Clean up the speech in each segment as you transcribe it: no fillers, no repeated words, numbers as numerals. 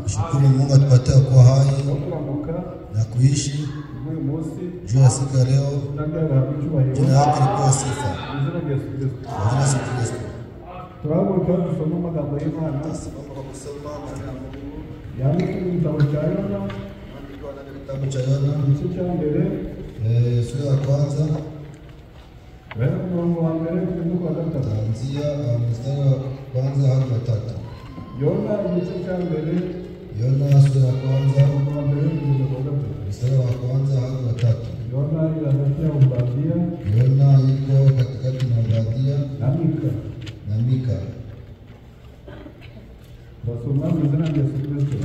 Shukuru Mungu atupatia kuwa hai na kuishi juu ya siku ya leo. Jina lake lipewe sifa. Jina Yesu Kristo. Turabona dusoma amagambo y'Imana yanditswe mu gitabo cya Yona, igice cya mbere, sura ya kwanza, umurongo wa mbere kugeza ku wa gatatu. kuanzia mstari wa kwanza hadi wa tatu. Yona igice cya mbere, Yona sura ya kwanza, umurongo wa mbere kugeza ku wa gatatu. mstari wa kwanza hadi wa tatu. Yona iri hagati ya Obadiya Yona iko katikati na Obadiya na Mika. na Mika. Basoma mu izina rya Yesu Kristo.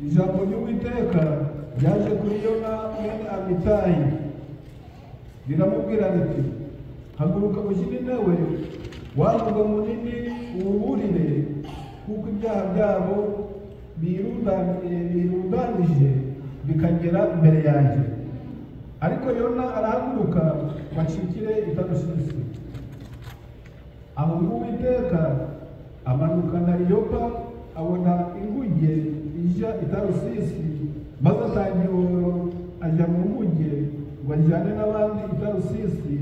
Ijambo ry'Uwiteka ryaje kuri Yona mwene Amitayi riramubwira riti, haguruka ujye Ninewe, wa murwa munini, uwuburire, kuko ibyaha byabo birundanije bikagera imbere yanjye. Ariko Yona arahaguruka ngo acikire i Tarusisi. Aho Uwiteka amanukana i Yopa, abona inguge ijya i Tarusisi, maze atangira ajya mu nguge ngo ajyane n'abandi i Tarusisi.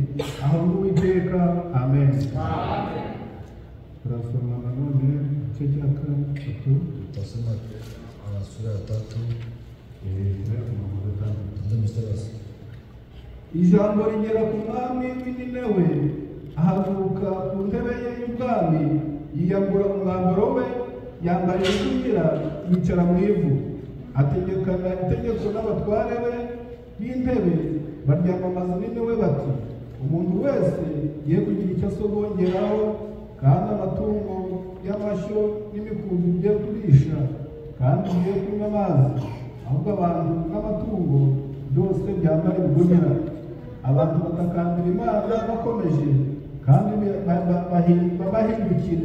Aho Uwiteka. Amen. Turasoma nanone igice cya gatatu, Tutasoma sura ya tatu, ndio mstari wa sita. ijambo rigera ku mwami w'i Ninewe, ahaguruka ku ntebe ye y'ubwami, yiyambura umwambaro we, yambara ibigunira, yicara mu ivu, ategekana itegeko n'abatware be b'intebe, baryamamaza Ninewe bati, umuntu wese ye kugira icyo asogongeraho, kandi amatungo y'amashyo n'imikumbi bye kurisha, kandi bye kunywa amazi, ahubwo abantu n'amatungo byose byambara ibigunira. Abantu batakambira Imana bakomeje, kandi bahindukire.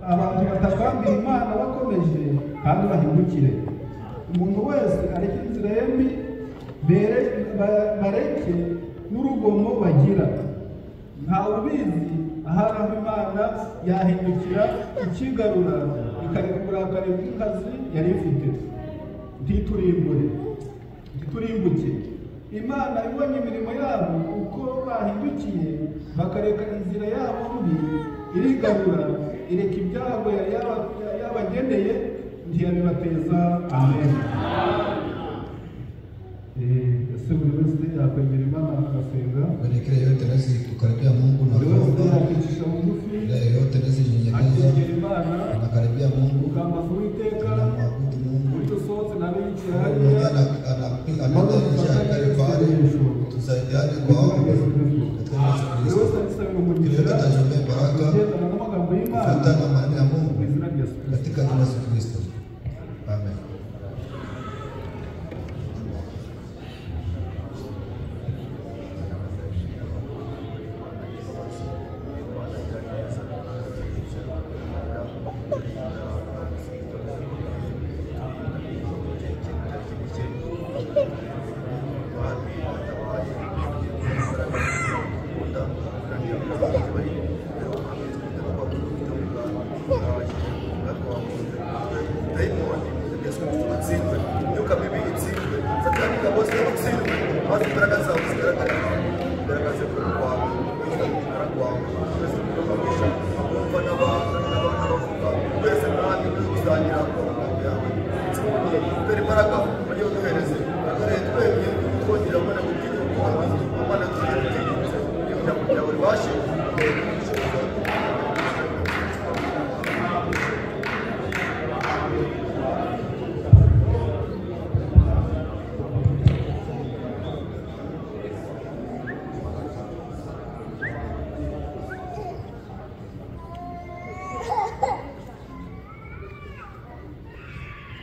Abantu batakambira Imana bakomeje, kandi bahindukire. Umuntu wese areke inzira ye mbi, bareke n'urugomo bagira. Ntawe ubizi ahari aho Imana yahindukira ikigarura, ikareka uburakari bw'inkazi yari ifite. Ntiturimbuke. Imana ibonye imirimo yabo uko bahindukiye, bakareka inzira yabo mbi, irigarura, ireka ibyago yari yabageneye, ntiyabibateza. Amen. Ese buri wese yakwegera Imana agasenga, Kile yote nasi kukaribia Mungu na buri wese kuomba. yakwicisha bugufi, Kile yote nasi akegera nyenyekevu, Imana, anakaribia Mungu, ukambaza Uwiteka, anamwabudu Mungu. udusohotse n'abicaye Mmoja hariya, anaenda nje akale pale, tusaidiane kwa ombi katika Yesu buri Kristo. wese agisabira Kile umugisha, yote tunaombea baraka kugendana n'amagambo y'Imana kufuatana na maneno ya mu Mungu izina rya Yesu Kristo. katika jina la Yesu Kristo. Amen.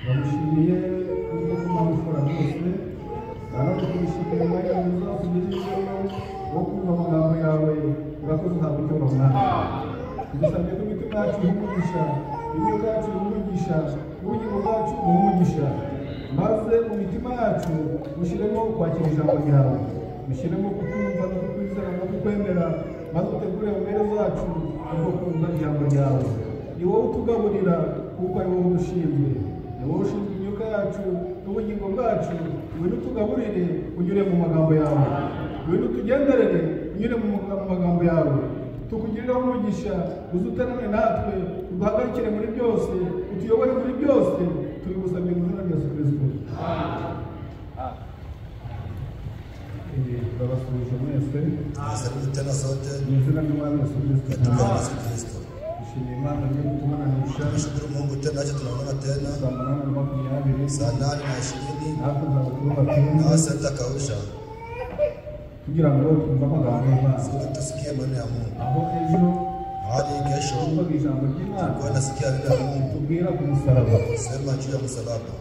Bamushimiye kubwo kumamufora rwose baramukubishimiye umwanya mwiza tugejejeho wo kumva amagambo yawe urakoze ntabwo icyo runaka tugusabye ko imitima yacu ihumugisha imyuka yacu ihumugisha ubugingo bwacu buhumugisha maze mu mitima yacu mushyiremo kwakira ijambo ryawe mushyiremo kukumva no kukwizera no kukwemera maze utegure umere zacu ubwo kumva ijambo ryawe ni wowe utugaburira kuko ari wowe udushinzwe ni wowe ushinzwe imyuka yacu n'ubugingo bwacu ngwino utugaburire unyure mu magambo yawe ngwino utugenderere unyure mu magambo yawe tukugiriraho umugisha uzuterane natwe uduhagarikire muri byose utuyobore muri byose tubigusabye mu izina rya Yesu Kristo. Turabasubije mwese Asante tena sote mu izina ry'Umwami Yesu katika Kristo. Yesu Kristo. Dushimiye Imana yo kutubonanisha Tunashukuru Mungu tena acha tunaona tena saa 8:20 saa 8:20 natwe nzaba tubatunze na sasa kausha kugira ngo twumve amagambo y'Imana sisi tusikie maneno ya Mungu. aho ejo Hadi kesho twumvaga ijambo ry'Imana kwa nasikia neno la Mungu tubwira ku musaraba. sema juu ya msalaba.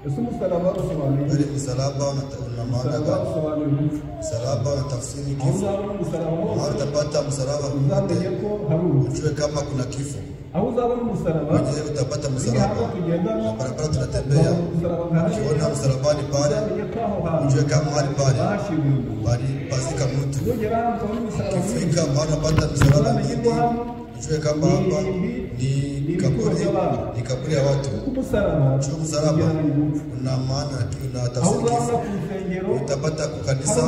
Ese umusaraba usobanuye Ile msalaba una maana umusaraba gani? usobanuye urupfu. Msalaba una tafsiri Aho kifo. uzabona umusaraba Mahali hose utapata msalaba uzamenye kote ko hari urupfu. ujue kama kuna kifo. Aho uzabona umusaraba Kwenye utapata hano msalaba tugendana na barabara tunatembea umusaraba nkahariya ukiona msalabani pale uzamenye ko aho hantu ujue kama mahali pale bahashyinguye. palipazika mtu. Nugera hano ukabona umusaraba Ukifika mahali unapata msalaba uzamenye mwingi ko hano ujue kama hapa ni kaburi ya watu. kuko umusaraba Juu msalaba ugereranya urupfu. una maana na aho tafsiri uzabona kifo. ku rusengero Utapata kwa kanisa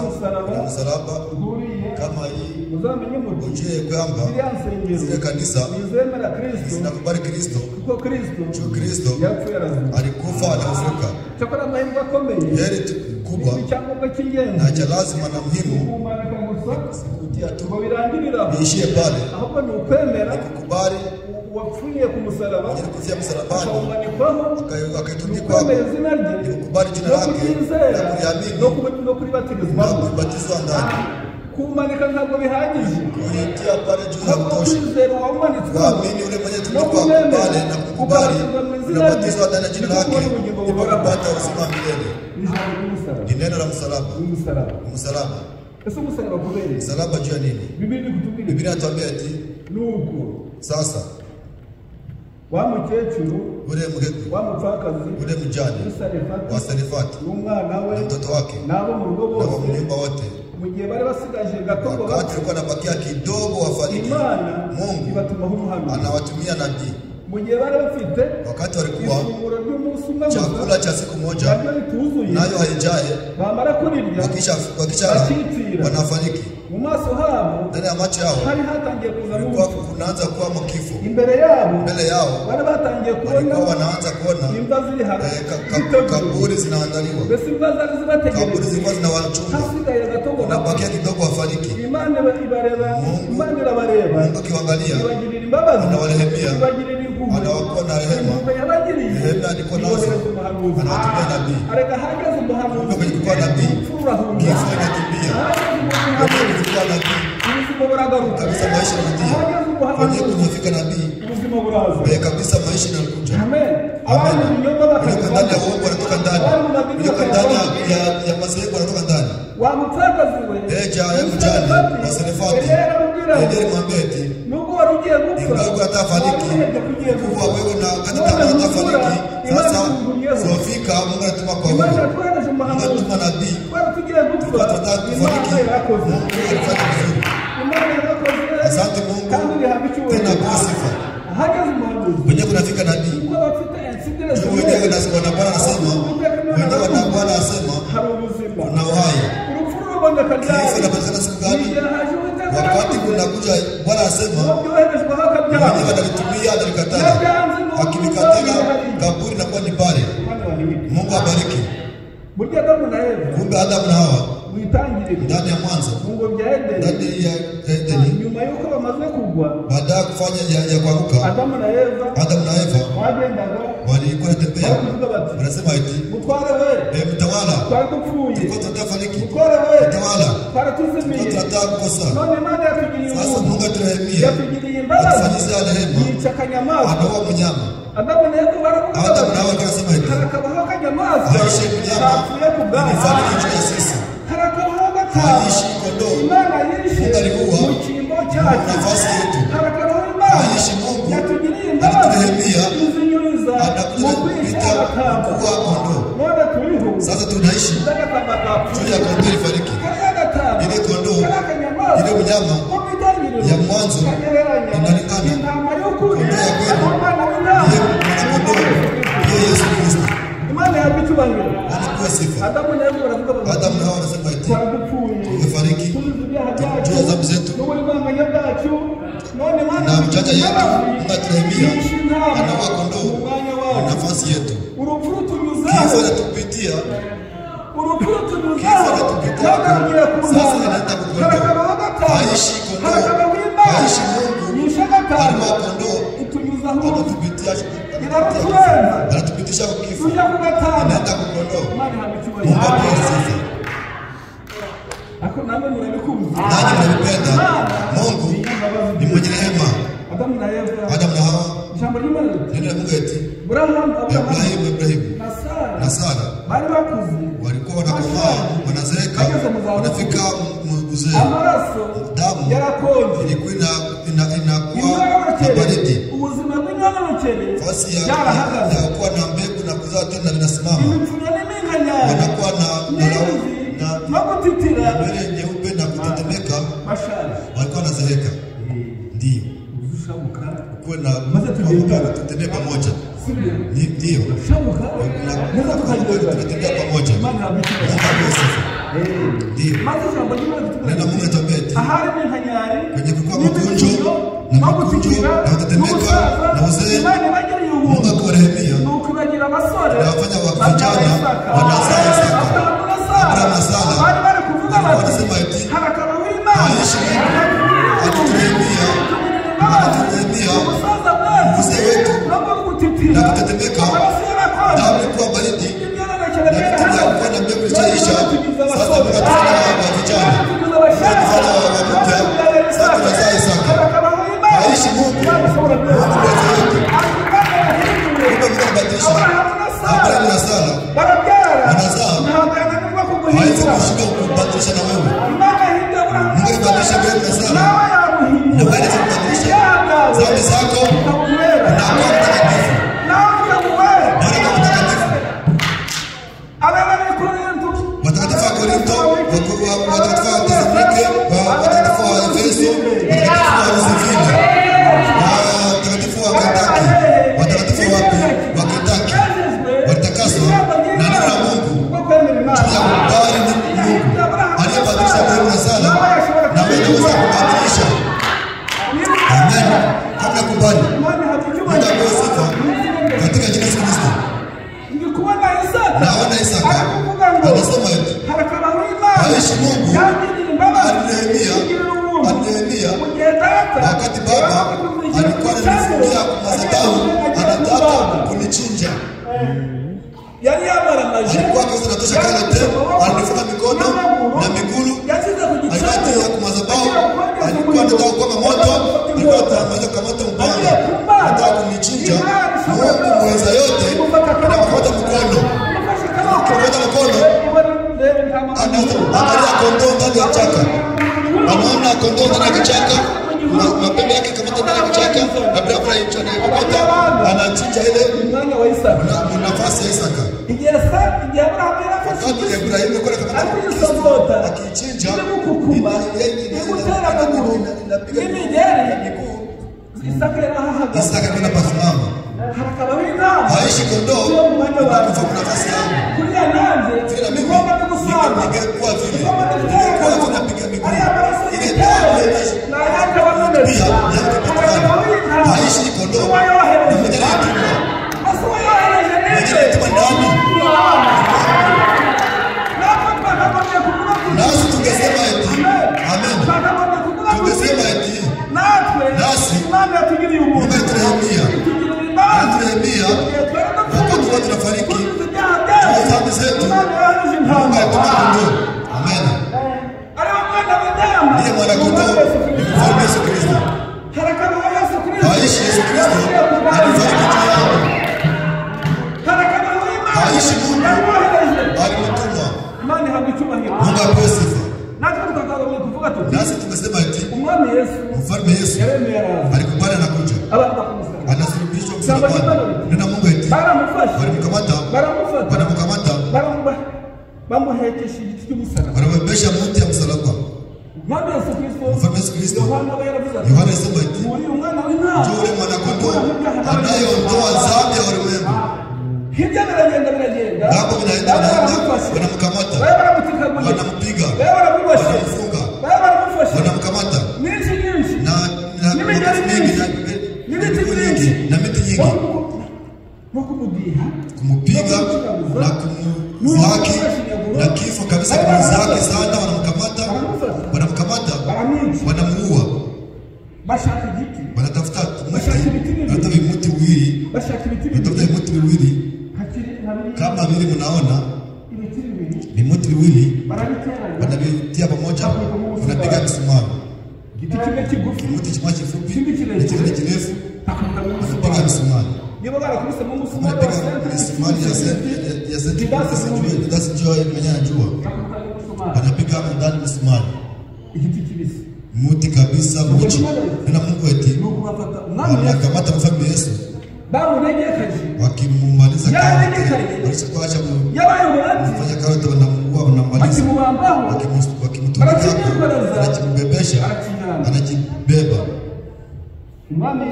kuna msalaba uhuriye kama hii uzamenye muti ujue kwamba ziriya nsengero zile kanisa nizemera Kristo zinakubali Kristo. kuko Kristo Juu Kristo yapfuye arazuka. alikufa akafufuka. cyakora amahirwe akomeye Heri kubwa ni icyangombwa cy'ingenzi na cha lazima na muhimu kumanika gusa kutia tu ngo birangirira aho niishie pale ahubwo ni ukwemera kukubali uwapfuye ku musaraba mwenye kufia msalabani akawumanikwaho akaitundikwa ukwemera izina rye ni kukubali jina no lake kuryizera na kuliamini no na kuribatirizwamo. kubatizwa ndani. kumanika ntabwo bihagije Kuitia pale juu ya ahubwo kutosha. kwizera uwamanitswe Kuamini ule mwenye tundikwa pale na kukubali unabatizwa ndani ya jina lake ili kupata uzima milele. ijambo ry'umusaraba Ni neno la msalaba. n'umusaraba. Msalaba. Ese umusaraba kubereye Msalaba juu ya nini? Biblia ikutubwira Biblia inatuambia eti nuko sasa wa mukecuru ule mgeni wa mupfakazi ule mjane w'Isarefati wa Sarefati n'umwana we na mtoto wake n'abo mu rugo na wa bose mnyumba wote, mu gihe bari basigaje gato ngo wakati alikuwa anabakia kidogo wafariki, Imana Mungu ibatumaho umuhanuzi. anawatumia nabii. Mu gihe bari bafite Wakati walikuwa ifunguro ry'umunsi umwe gusa chakula cha siku moja naryo rituzuye nayo haijaye, bamara kurirya wakishara bakitira wanafariki. mu maso habo Ndani ya macho yao hari hatangiye kuzamo kulikuwa urupfu. kunaanza kuwa kifo. Imbere yabo Mbele yao bari batangiye kubona walikuwa wanaanza kuona imva ziri hamwe kaburi zinaandaliwa, mbese imva zari kaburi zibategereje zilikuwa zinawachunga, hasigaye gato ngo wanabakia kidogo wafariki. Imana ibareba Imana irabareba Mungu akiwaangalia ibagirira imbabazi anawarehemia, ibagirira impuhwe anawakuwa na rehema. impuhwe yabagiriye Rehema alikuwa nazo, ibohereza umuhanuzi anawatumia nabii. areka hageze umuhanuzi Kumbe kwenye kuwa nabii, urupfu rurahunga kifo inakimbia. hageze Kwenye umuhanuzi kuwa nabii ubuzima buragaruka kabisa, maisha yanarudia. hageze Kwenye umuhanuzi kumefika nabii ubuzima buraza. kabisa, maisha yanakuja. Amen. Abantu binyoma Kutoka ndani ya uongo wanatoka ndani, kutoka ndani ya madhehebu wanatoka ndani. wa mupfakazi we Eja ya mjane wa Sarefati ndiye mwambie eti nubwo wari ugiye ingawa gupfa atafariki kuwa wewe na katika kama atafariki sasa zofika Mungu anatuma kwa Imana wewe, yatwereje Mungu umuhanuzi anatuma nabii. wari tugiye gupfa Tunataka kufariki, Imana yarakoze Mungu alifanya vizuri. Imana yarakoze Asante Mungu, kandi irihabwa icyubahiro. tena kwa sifa. Hageze umuhanuzi Kwenye kunafika nabii kuko abafite insigire juu wenyewe na Bwana anasema, wenyewe na Bwana anasema hari ubuzima na uhai. urupfu kifo kinapatikana siku gani? Wakati kunakuja Bwana asema mwenyewe atalitumia atalikataa. Akilikataa kaburi na kuwa ni pale. Mungu abariki. Kumbe Adamu na Hawa ndani ya mwanzo, ndani ya Edeni, baada ya kufanya ya kuanguka, Adamu na Eva walikuwa wanatembea, wanasema eti mtawala, tulikuwa tutafariki, mtawala, tulikuwa tunataka kukosa. Sasa Mungu aturehemia, atufanyie rehema, anaua mnyama. Adamu na Hawa wakasema eti aishi mnyama nifanye kichwa ya sisi, aishi kondoo, Mungu alikuwa nafasi yetu, aishi Mungu anaturehemia, anapita kuwa kondoo. Sasa tunaishi juu ya kondoo ilifariki, ile kondoo, ile mnyama ya mwanzo inalingana kondoo ya kweli, ile kondoo ndiye Yesu Kristo. Anakuwa sifa. Adamu na Hawa wanasema eti tumefariki juu ya dhambi zetu, na mjanja yetu Mungu aturehemia, anaua kondoo nafasi yetu. Kifo anatupitia, sasa anaenda kukwenda, aishi kondoo, aishi Mungu, anaua kondoo, anatupitisha kwa kifo, anaenda kukondoo. Mungu apewe sifa. Nanyi mnanipenda. Mungu ni mwenye rehema. Adamu na Hawa, neno la Mungu eti Ibrahimu na Sara walikuwa wanakomaa, wanazeeka, wanafika uzee, damu ilikuwa inakuwa na baridi, fasi ya kuwa na mbegu na kuzaa tena linasimama, wanakuwa na nywele nyeupe na kutetemeka, walikuwa wanazeeka. Ndio kuwe na tutembea pamoja, ndio tunatembea pamoja. Ndio neno Mungu atabeti kwenye kukua magonjwa na magonjwa na kutetemeka na uzee, Mungu akurehemia na wafanya wa vijana wanazaa Isaka, Abraham na Sara wanasema eti aishi atuturehemia, atuturehemia uzee wetu na kutetemeka, damu ilikuwa baridi na kutumia kuwa na mbegu ilichaisha. Sasa Mungu atufanya wa vijana, atufanya wa mpya, sasa tunazaa Isaka. Aishi Mungu, Mungu mweza wetu. Mungu anabadilisha. Abraham na Sara wanazaa, hawezi kushika kubadilisha na wewe. Mungu anabadilisha Abraham na Sara, na wewe unaweza kubadilisha dhambi zako na kuwa mtakatifu. Watakatifu wa Korinto, watakatifu wa Tesalonike, watakatifu wa Efeso, watakatifu wa Lusifina, watakatifu wa Kentucky, watakatifu wa Kentucky walitakaswa na neno la Mungu juu ya kubali Mungu aliyebadilisha Abrahamu na Sara, na wewe unaweza kubadilisha. Amen. Kama kubali, Mungu apewe sifa katika jina la Kristo. Naona Isaka anasema eti aishi Mungu alinehemia wakati baba alikuwa ananifungia madhabahu, anataka kunichinja. Alikuwa kwanza natosha kalete, alinifunga mikono na miguu, alikuwa ya madhabahu, alikuwa anataka kwa moto, alikuwa anataka kamata mbaya, anataka kunichinja. Mungu mweza yote na kamata mkono, kamata mkono, anaangalia kondoo ndani ya kichaka, anaona kondoo ndani ya kichaka, mapembe yake kamata ndani ya kichaka, Abrahamu anachinja ile nafasi ya Isaka. Wakati Ibrahimu kwa kamata akichinja, Isaka kuna pasimama, aishi kondoo kufa nafasi yangu. Vile mimi ningekuwa vile alitumia kondoo. Amen. Ndiye mwana kondoo ni mfalme Yesu Kristo. Haishi Yesu Kristo alifariki juu yao. Haishi Mungu alimtuma. Mungu apewe sifa. Nasi tumesema eti mfalme Yesu alikubali anakuja. Anasulubishwa msalabani. Nena Mungu eti walimkamata. Wanambebesha mti ya msalaba. Mfalme Yesu Kristo Yohana alisema eti yule mwana kondoo anayeondoa dhambi ya ulimwengu. Hapo vinaenda wanamkamata, wanampiga, wanamfunga, wanamkamata na miti nyingi kumupiga na kumzaki na kifo kabisa, kumzaki sana. Wanamkamata, wanamuua, wanatafuta mti miwili kama vile mnaona ni mti miwili, wanavitia pamoja, wanapiga misumari. Mti kifupi na kile kirefu, wanapiga misumari. Wanapiga misumari ya zeti jua mwenye anajua. Wanapiga ndani misumari. Mti kabisa mchi. Na Mungu eti wanakamata mfalme Yesu. Wakimumaliza walikuacha kufanya kazi, wanamaliza, wakimtumika, anajimbebesha, anajibeba. Mfalme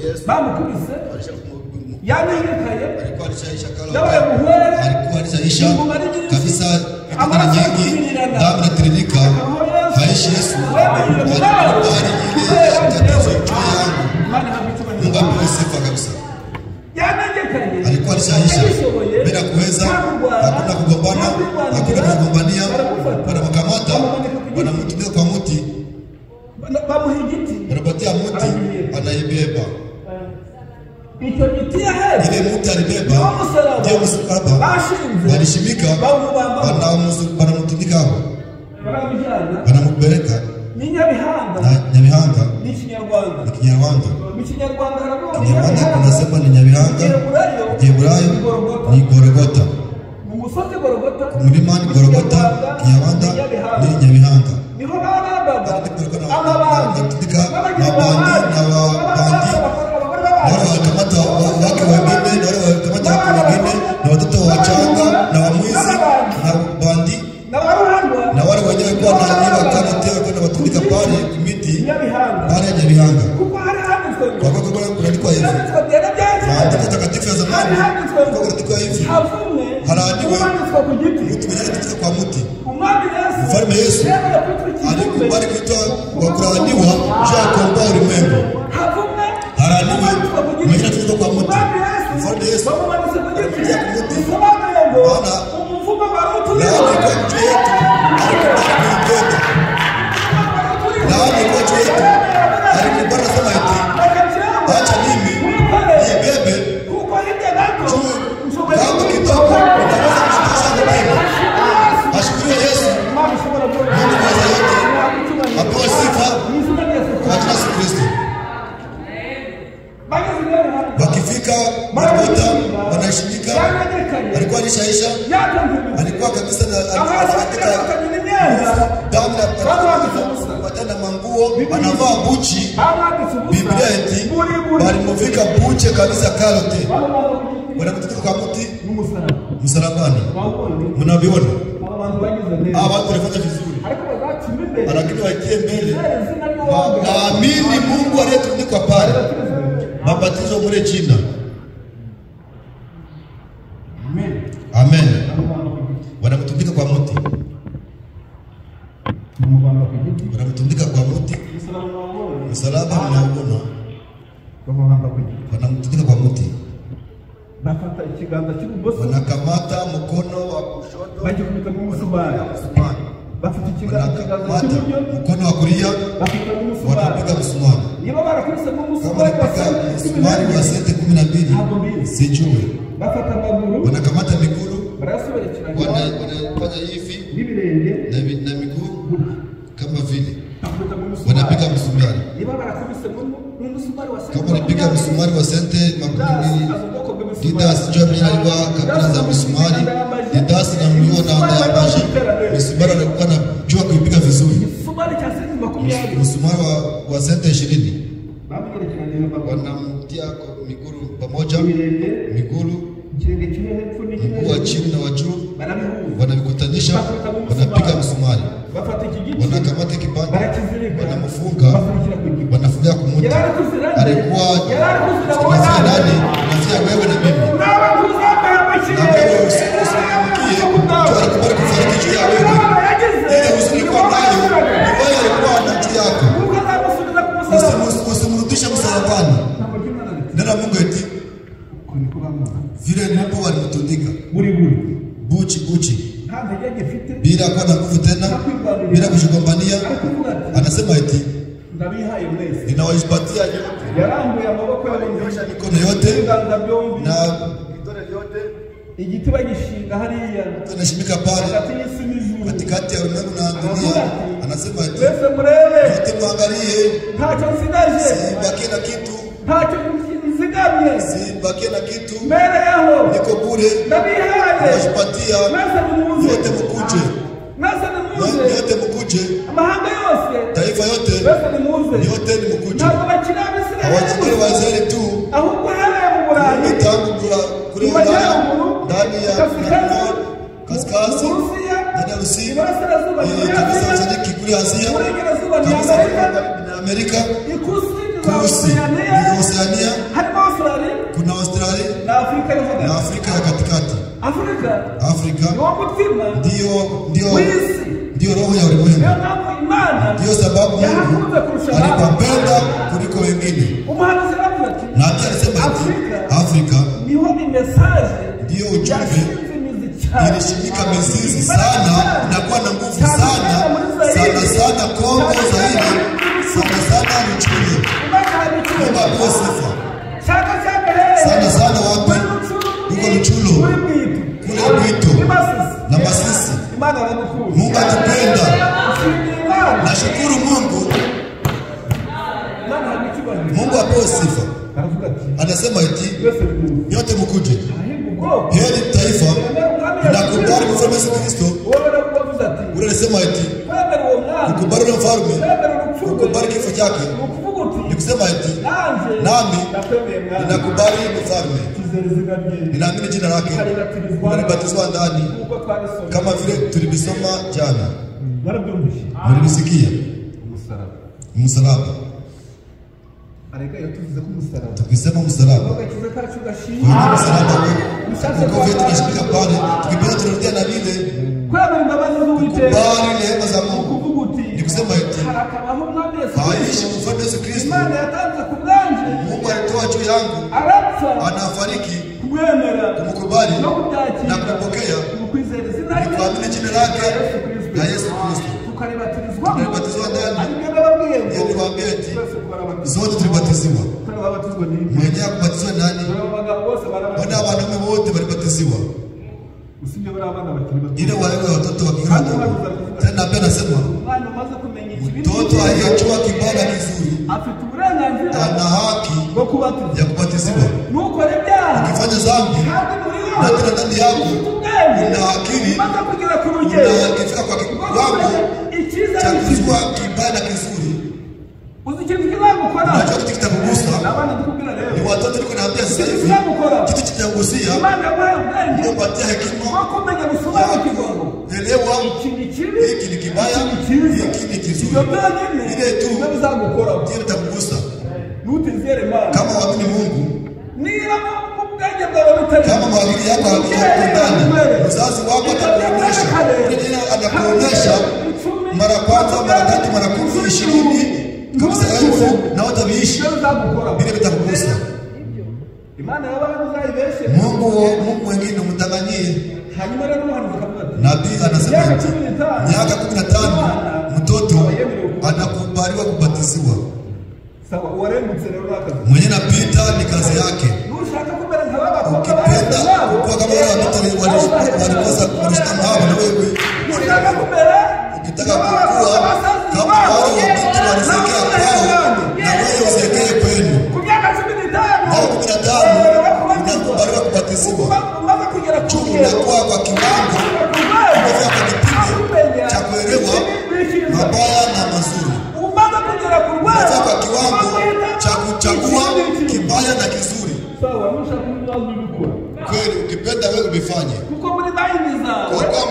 Yesu alikuwa alishaisha kala, alikuwa alishaisha kabisa, mara nyingi damu inatiririka. Haishi Yesu alikubali ile tatizo juu yangu. Mungu apewe sifa kabisa. Alikuwa alishaisha bila kuweza, hakuna kugombana, hakuna kugombania. Wanamkamata, wanamtumia kwa mti, wanapatia mti, anaibeba. Ile mti alibeba ndio msalaba, walishimika, wanamtumika hapo, wanamupeleka na Nyabihanga. Ni Kinyarwanda. Kinyarwanda kunasema ni Nyabihanga, Giheburayo ni Golgotha. Kumulima ni Golgotha, Kinyarwanda ni Nyabihanga. Mabandi na wabandi wale wakamata wake wengine, na wale wakamata wake wengine, na watoto wachanga na wamwizi na bandi na wale wenyewe kwa na nini kana teo kwenda watundika pale miti pale ya Nyabihanga. Kwa kuandikwa hivi, maandiko takatifu ya zamani kwa kuandikwa hivi, halaaniwe mtu mwenye anataka kwa mti. Mfalme Yesu alikubali kuitwa wa kulaaniwa juu ya kuomba ulimwengu. Halaaniwe mwenye anataka kwa mti. Mfalme Yesu alikuja kwa mti, maana laani kwa juu yetu, laani kwa juu yetu, alikubali sema eti acha mimi nibebe juu kama kidogo unaweza kushikisha mbele. Ashukuriwe Yesu, Mungu mweza yote, apewe sifa kwa jina la Yesu Kristo. Wakifika Golgotha wanashimika, alikuwa alishaisha, alikuwa kabisa na katika damu na patana manguo, anavaa buchi. Biblia eti walimuvika buche kabisa kalote, wanamtuka kwa mti msalabani. Mnaviona hawa watu walifanya vizuri, lakini wakie mbele waamini Mungu aliyetundikwa pale, mabatizo mure jina. Amen. Wanamtundika kwa mti, wanamtundika kwa mti, msalaba mnaona, wanamtundika kwa mti, wanakamata mkono wa kushoto, wanakamata mkono wa kulia, wanapiga msumari. Kama wanapiga msumari wa senti 12 sijui, wanakamata miguu, wanafanya hivi na miguu kama vile wanapiga msumari. Kama wanapiga msumari wa sente makubili Didas jua mwenye alikuwa kabila za msumari. Didas na mlio na anayabashi msumari alikuwa na jua kuipiga vizuri. Msumari wa sente 20 wanamtia miguru pamoja, miguru mguu wa chini na wa juu wanamkutanisha, wanapiga msumari, wanakamata kipande, wanamfunga, wanafungia kumuti. Alikuwa tunafia nani? Tunafia wewe na mimi. Na wewe usimkie, tualikubali kufariki juu ya wewe. Ile usilikuwa nayo, ni wewe alikuwa na juu yako. Usimrudishe msalabani. Neno Mungu eti vile ndipo walimtundika buchi bila kuwa na nguvu tena, bila kujigombania. Anasema eti ninawajipatia mikono yote na igituba gishinga hariya tunashimika pale katikati ya ulimwengu na dunia. Anasema eti yote mwangalie, ntacyo nsigaje, sibaki na kitu, ntacyo nsigamye, sibaki na kitu, mbele yaho niko bure, nabihaye najipatia yote mkuje, yote mkuje, mahanga yose, taifa yote yote ni mkuje. Hawajikiri Waisraeli tu, ahubwo hale mu Burayi tangu kule ndani ya kaskazini ndani ya Rusi, kabisa Mashariki kule Asia, kabisa Amerika, Kusi, Oceania, kuna Australia na Afrika ya katikati. Afrika ndio roho ya ulimwengu. Ndio sababu Mungu alipenda kuliko wengine. Na pia alisema Afrika ndio ujumbe ilishimika mizizi sana, inakuwa na nguvu sana sana Kongo zaidi sana Luchulo. Mungu apewe sifa sana wapi? Huko Luchulo kule Bwito na Masisi. Mungu atupenda. Nashukuru Mungu. Mungu apewe sifa. Anasema eti yote mkuje. Heri taifa nakubali mfalme Yesu Kristo. Ule anasema eti ukubali mfalme, ukubali kifo chake. Nikusema eti nami ninakubali mfalme, ninaamini jina lake, nalibatizwa ndani kama vile tulibisoma jana. Mlisikia msalaba. Tukisema msalaba, kwa vile tunashika pale, tukipenda tunarudia na vile kubali neema za Mungu. Nikusema eti haishi mfalme Yesu Kristo. Mungu alitoa juu yangu, anafariki kumkubali na kumpokea, nikuamini jina lake na Yesu Kristo. Tulibatizwa ndani. Nikwambia eti zote tulibatiziwa. Mwenye kubatizwa ndani, wana wanaume wote walibatiziwa. Ile wale watoto wa Kiislamu. Tena pia nasema mtoto aliyejua kibada kizuri ana haki ya kubatiziwa. Ukifanya dhambi na tena ndani yako una akili, unakifika kwa kiwango cha kujua kibada kizuri. Unajua kitu kitakugusa. Ni watoto niko naambia sasa hivi, kitu kitakugusia unapatia hekima. Elewa hiki ni kibaya, hiki ni kizuri. Ile tu ndio itakugusa. Kama waamini Mungu, kama maadili yako ndani, mzazi wako atakuonyesha mara kwanza, mara tatu, mara 10, 20 kabisa elfu na wataviishi. Bila vitakugusa. Mungu wengine mtanganyie. Nabii anasema miaka 15 mtoto anakubaliwa kubatiziwa. Mwenye napita ni kazi yake. Ukipenda kwa kama wale watoto walikosa kuwa kwa kiwango umefika kwa kipimo cha kuelewa mabaya na mazuri. Umefika kwa kiwango cha kuchagua kibaya na kizuri. Kweli ukipenda wewe ubifanye. Kwa kuwa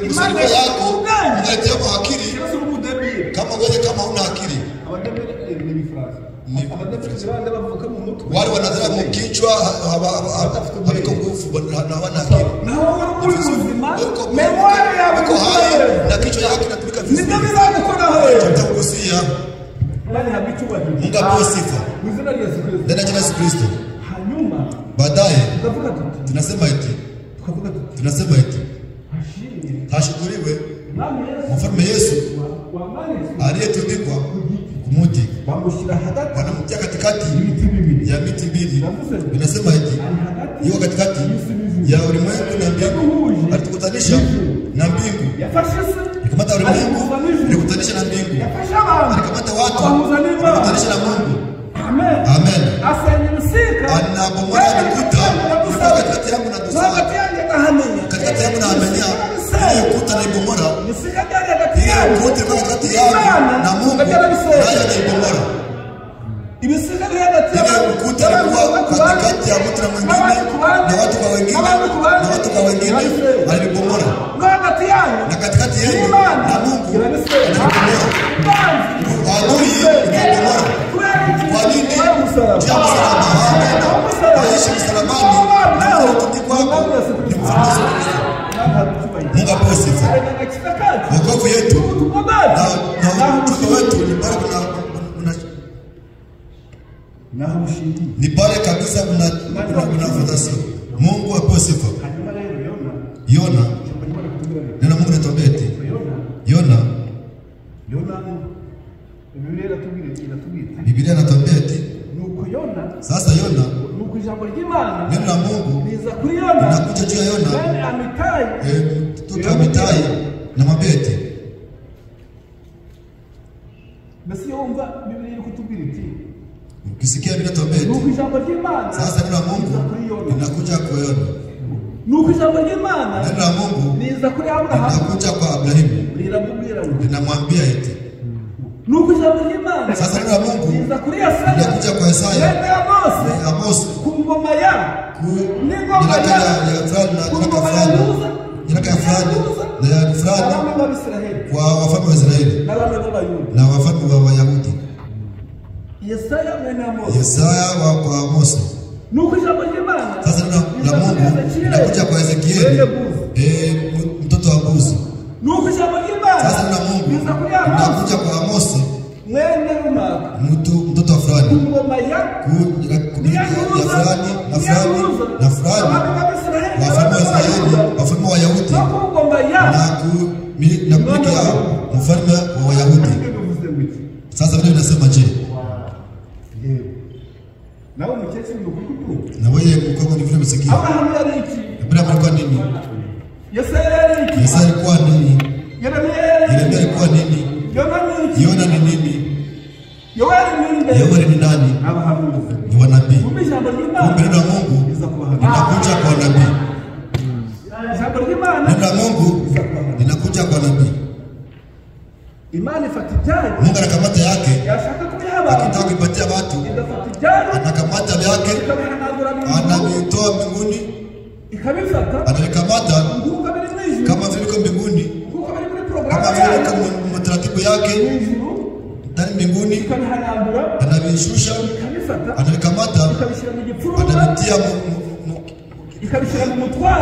msalimu yako unaletea akili kama wewe kama una akili. Wale wanadhara mkichwa hawako nguvu na wana akili. Wako hai na kichwa yake inatumika vizuri. Tutakusia. Mungu apewe sifa. Ndani ya Yesu Kristo. Baadaye tunasema eti hashukuriwe mfalme Yesu aliyetundikwa kumuti, wanamtia katikati ya miti mbili. Inasema eti hiyo katikati ya ulimwengu na mbingu alitukutanisha na mbingu, alikamata ulimwengu alikutanisha na mbingu, alikamata watu alikutanisha na Mungu. Amen. Anapomoja nikuta ilikuwa katikati yangu na Dosari, katikati yangu na Amenia. Hiyo kuta na ibomora, hiyo kuta ilikuwa katikati yangu na Mungu, nayo anaibomora. Ile kuta ilikuwa katikati ya mtu na mwingine na watu kwa wengine na watu kwa wengine, alibomora. Na katikati yenu na Mungu anaibomora. Adui anaibomora. Kwa nini? Jia msalama. Aishi msalamani na kutundikwa kwako ni mfundisho. Mungu apewe sifa. Wokovu yetu na utume wetu ni pale ni pale kabisa kuna fadhasi. Mungu apewe sifa. Yona. Neno Mungu anatuambia eti Yona. Biblia inatuambia eti sasa Yona, neno la Mungu linakuja juu ya Yona, mtoto wa Amitai na mabeti. Ukisikia Biblia inatuambia eti sasa neno la Mungu linakuja kwa Yona. Neno la Mungu linakuja kwa Abrahamu, linamwambia eti sasa neno la Mungu linakuja kwa Isaya, Amos, kwa wafalme wa Israeli na wafalme wa Wayahudi. Yesaya kwa Amos. Sasa neno la Mungu linakuja kwa Ezekieli, mtoto wa Buzi. Sasa neno la Mungu linakuja kwa Amos, mtoto wa fulani, na fulani wafalme wa Israeli, wafalme wa Wayahudi na kumiliki mfalme wa Wayahudi. Sasa vile inasema je? Na wewe mkoko ni vile msikia. Abraham alikuwa nini? Yesu alikuwa nini? Yeremia alikuwa nini? Yona ni nini? Yoeli ni nani? Ni wanabii. Kumbe neno la Mungu linakuja kwa nabii. Neno la Mungu linakuja kwa nabii. Mungu anakamata yake, akitaka kuipatia watu, anakamata yake, anavitoa mbinguni, anavikamata kama viliko mbinguni, kama vile mtaratibu yake ndani mbinguni, anavishusha, anavikamata,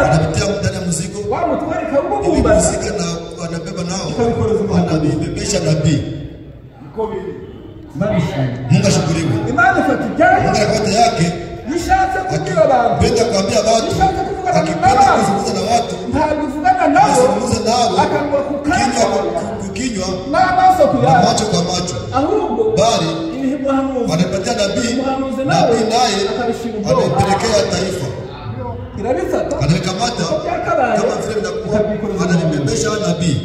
anavitia ndani ya mzigo, ili mzigo na anabeba nao, anabebesha nabii. Mungu ashukuriwe. Mungu anakamata yake, akipenda kuambia watu, akipenda kuzungumza na watu, kuzungumza nao kinywa na macho kwa macho, bali anapatia nabii, nabii naye anaipelekea taifa, anakamata kama vile mnakuwa ananibebesha nabii,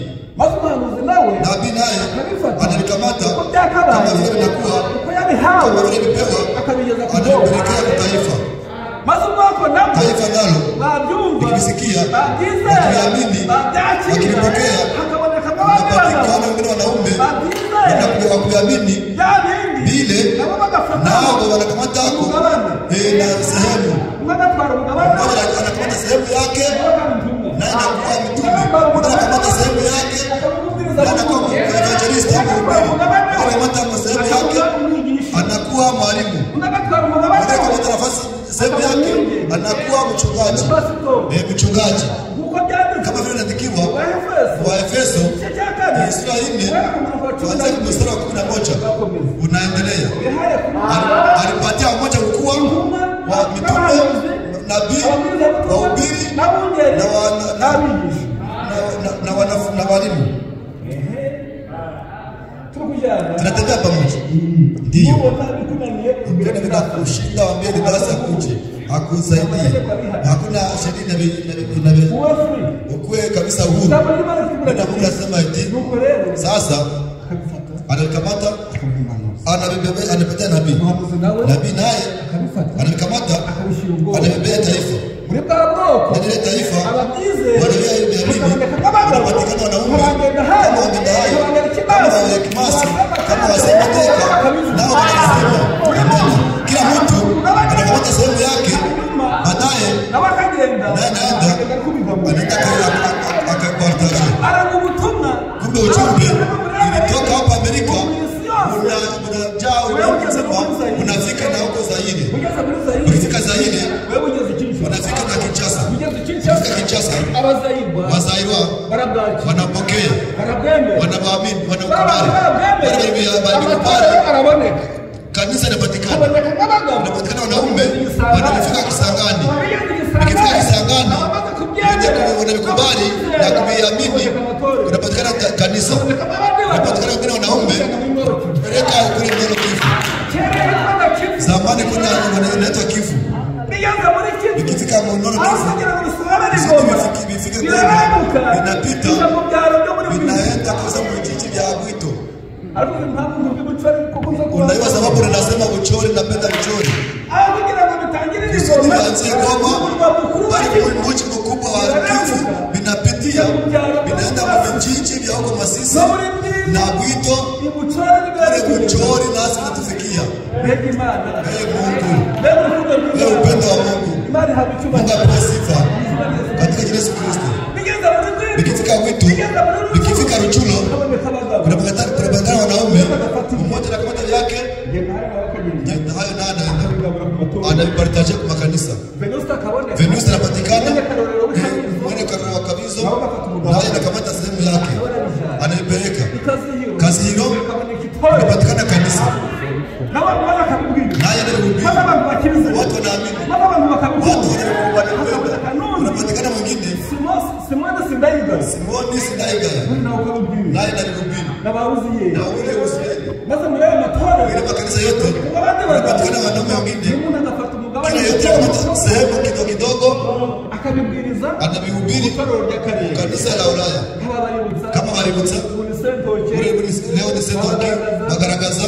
nabii naye ananikamata kama vile mnakuwa kama vile nipewa, ananipelekea taifa, taifa nalo nikisikia wakiamini wakilipokea wanapatikana wengine wanaume wanakuja wakuamini vile nao wanakamata na sehemu mmoja anakamata sehemu yake na anakuwa mtume, mwingine anakamata sehemu yake na anakuwa evangelist au anakamata sehemu yake anakuwa mwalimu, anakamata nafasi sehemu yake anakuwa mchungaji, mchungaji kama vile inaandikiwa wa Efeso sura 4 kuanzia mstari wa 11 unaendelea. Alipatia mmoja kuwa wa mitume, nabii, wahubiri na walimu. Tunatembea pamoja. Ndio. Ukenda bila kushinda waambie ni darasa kuje. Hakusaidia. Hakuna sheria na ukue kabisa huru. Ndio Mungu anasema eti sasa anakamata anapatia nabii. Nabii naye anakamata anabebea taifa. Ndio taifa wanapatikana wanaume kama wamenda hayo kama wakimasi kama wasemateka nao wanasema kila mtu anakamata sehemu yake baadaye anaenda akapartaje kumbe ujumbe ilitoka hapa Amerika unajaa unafika na huko Zaire ukifika Zaire unafika na Kinshasa Wazairwa wanapokea wanaamini wanakubali kanisa linapatikana wanaume wanafika Kisangani ikifika Kisangani wanakubali na kuamini unapatikana kanisa unapatikana wengine wanaume peleka kule ndio Kifu zamani kuna inaitwa Kifu ikifika mnono Kifu vifike vinapita vinaenda kwa sababu jiji vya Bwito unaiwa sababu ninasema Buchori napenda Buchori kusudi waanzie Goma bali mmoja mkubwa wa Kifu vinapitia vinaenda kwa vijiji vya huko Masisi na Bwito kule Buchori nasi natufikia. Mungu upendo wa Mungu Mungu apewe sifa katika jina la Yesu Kristo. Nikifika Bwito nikifika Ruchulo kunapatana wanaume mmoja na kamata yake ndio hayo nada anapartaje kwa kanisa Venus anapatikana mwenye karoro kabizo naye anakamata sehemu yake anaipeleka kazi hiyo anapatikana kanisa naye anahubiri watu wanaamini watu wanapatikana mwingine Simoni Sindaiga naye anahubiri na ule usiende ile makanisa yote wanapatikana wanaume wengine kila yote sehemu kidogo akabihubiri kanisa la Ulaya kama walivutsa leo ni Sentoki Magaragaza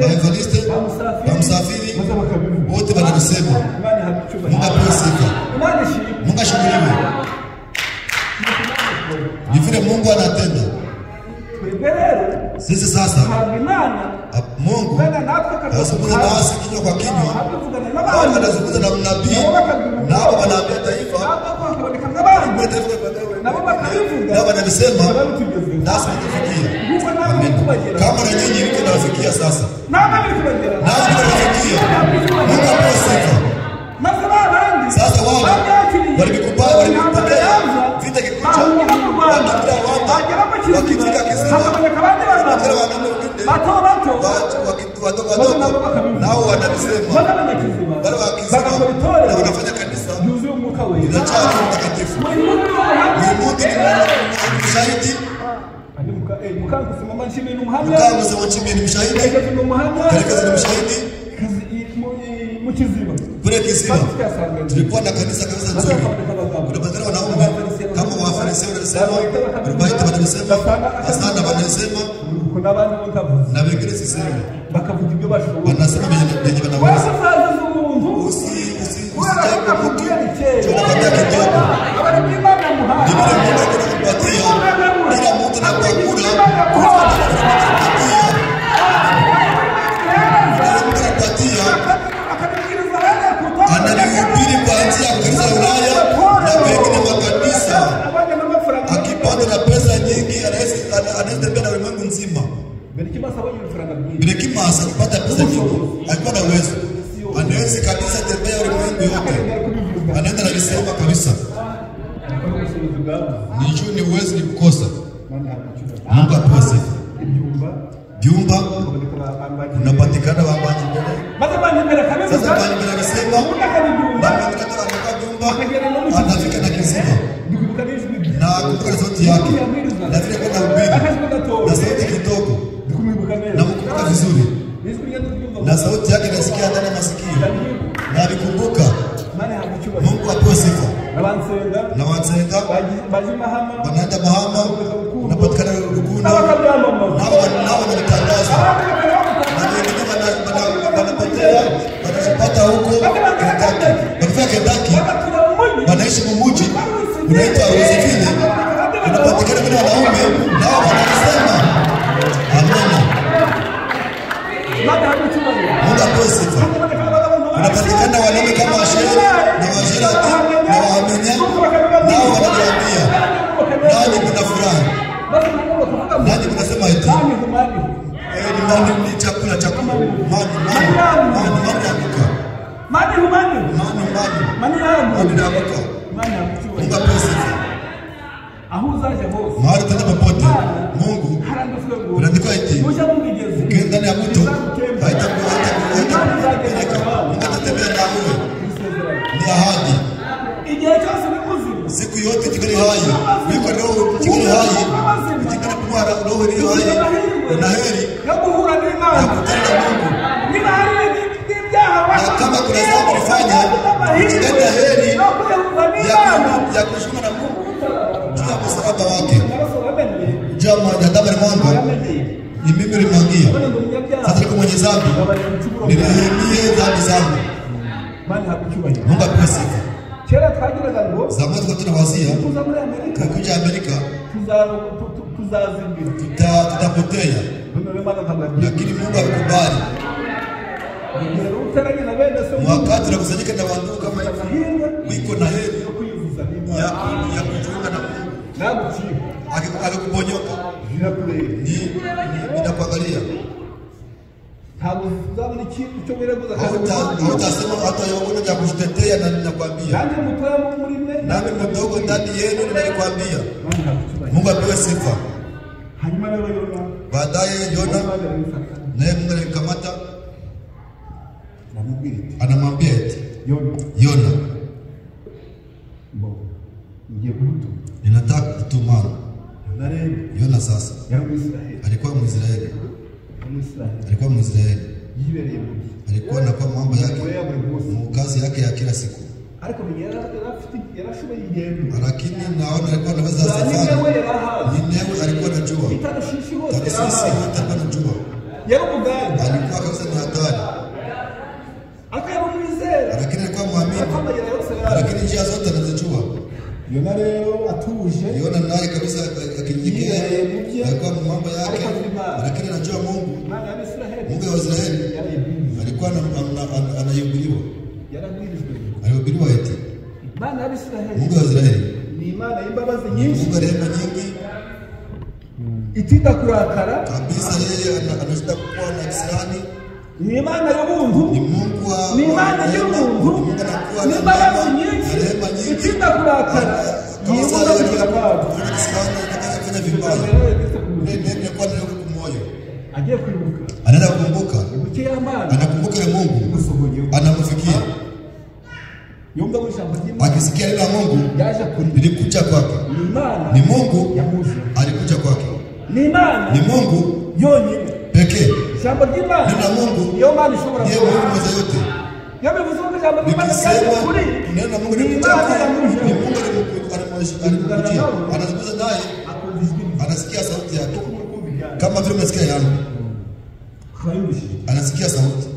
Evangeliste Msafiri wote wanasema Mungu apewe sifa Mungu ashukuriwe ni vile Mungu anatenda sisi sasa Mungu anazungumza nasi kinywa kwa kinywa anazungumza na mnabii na hapa wanaambia taifa na wanasema nasi tufikie. Amen. Kama na nyinyi mko nafikia sasa na tunafikia Mungu apewe sifa. Sasa wao walikubali walipokea vita kikucha wakifika kisima wadogo nao wanasema wale wakisema na wanafanya kanisa inajaa mtakatifu Mungu ni mshahidi mkangu simama chini ni mshahidi kazi ni mshahidi kule kisima tulikuwa na kanisa nzuri unapatana wanaume kama Wafariseo wanasema Rubaita wanasema Asana wanasema na wengine sisema bakavuga ibyo bashoboye wanasema benye wanaweza usijenge mtu kabisa jibu. Alikuwa na uwezo. Anaweza kabisa tembea ulimwengu yote. Anaenda na lisema kabisa. Nijue ni uwezo ni kukosa. Mungu apewe sifa. Jumba unapatikana wabanji mbele. Sasa bani mbele alisema bani katoka kwa jumba anafika na kisima. Na kutoka sauti yake. Na vile kwenda ubiri. Na sauti kidogo. Na mkumbuka vizuri. Na sauti yake nasikia ndani ya masikio. Na alikumbuka. Mungu apewe sifa. Na wansenga wanaenda Mahama unapatikana Rukundo nao wanatangaza na wengine wanapotea wanajipata huko Kentucky. Wakifika Kentucky wanaishi mumuji unaitwa Roseville unapatikana kuna wanaume nao wanasema amina. Mungu apewe sifa. Unapatikana wanaume kama Asheri na Washirati na Waamenya nao wananiambia nani kuna furaha nani kunasema eti ni chakula Mungu apewe sifa. Mahali tena popote Mungu unaandikwa eti ukienda ndani ya mto haitakueleka. Mungu atatembea na wewe. Ni ahadi. Siku yote tikali hai. Wiko roho tikali hai. Tikali kumara roho ni hai. Na heri. Nakutana na Mungu. Na kama kuna jambo ulifanya, utileta heri ya kushukuru na Mungu. Juu ya msalaba wake. Jama ya damu ya mwanga. Ni mimi nilimwangia. Sasa niko mwenye dhambi. Nilihemie dhambi zangu. Mungu apewe sifa. Zamani kwa tunawazia kuja Amerika tutapotea. Lakini Mungu alikubali. Wakati tunakusanyika na wandugu kama hivi, wiko na heri ya kujiunga na Mungu. Akikuponyoka. Ninakuangalia. Hautasema hata yaona ya kushitetea na ninakwambia. Nami mdogo ndani yenu ninakwambia. Mungu apewe sifa. Baadaye Yona naye Mungu alimkamata anamwambia eti Yona ninataka kutuma. Yona sasa alikuwa Mwisraeli. Alikuwa Mwisraeli. Alikuwa na kwa mambo yake, kazi yake ya kila siku. Lakini naona alikuwa anaweza safari. Ninewe alikuwa anajua. Tarisisi wote alikuwa anajua. Alikuwa kabisa ni hatari. Lakini alikuwa muamini. Lakini njia zote anazijua. Yona leo atuje. Yona naye kabisa akijikea. Alikuwa mambo yake. Lakini anajua Mungu. Mungu wa Israeli alikuwa anayubiliwa. Anayubiliwa eti Mungu wa Israeli ni Imana y'imbabazi nyinshi. Mungu rehema nyingi. Itinda kurakara. Kabisa yeye anashida kuwa na kisirani. Ni Imana y'ubuntu. Ni Mungu wa ni Imana y'ubuntu. Ni imbabazi nyinshi. Itinda kurakara. Ni Imana y'ubuntu. Anafanya vibaya. Nene kwa neno kumoyo. Agiye kwibuka. Anaenda kukumbuka. Anakumbuka na Mungu. Anamfikia. Akisikia neno la Mungu lilikuja kwake. Ni Mungu alikuja kwake. Ni Mungu pekee. Neno la Mungu ndiye Mungu mweza yote. Nikisema neno la Mungu lilikuja kwake. Ni Mungu alimkujia. Anazungumza naye. Anasikia sauti yake. Kama vile unasikia yangu. Anasikia sauti.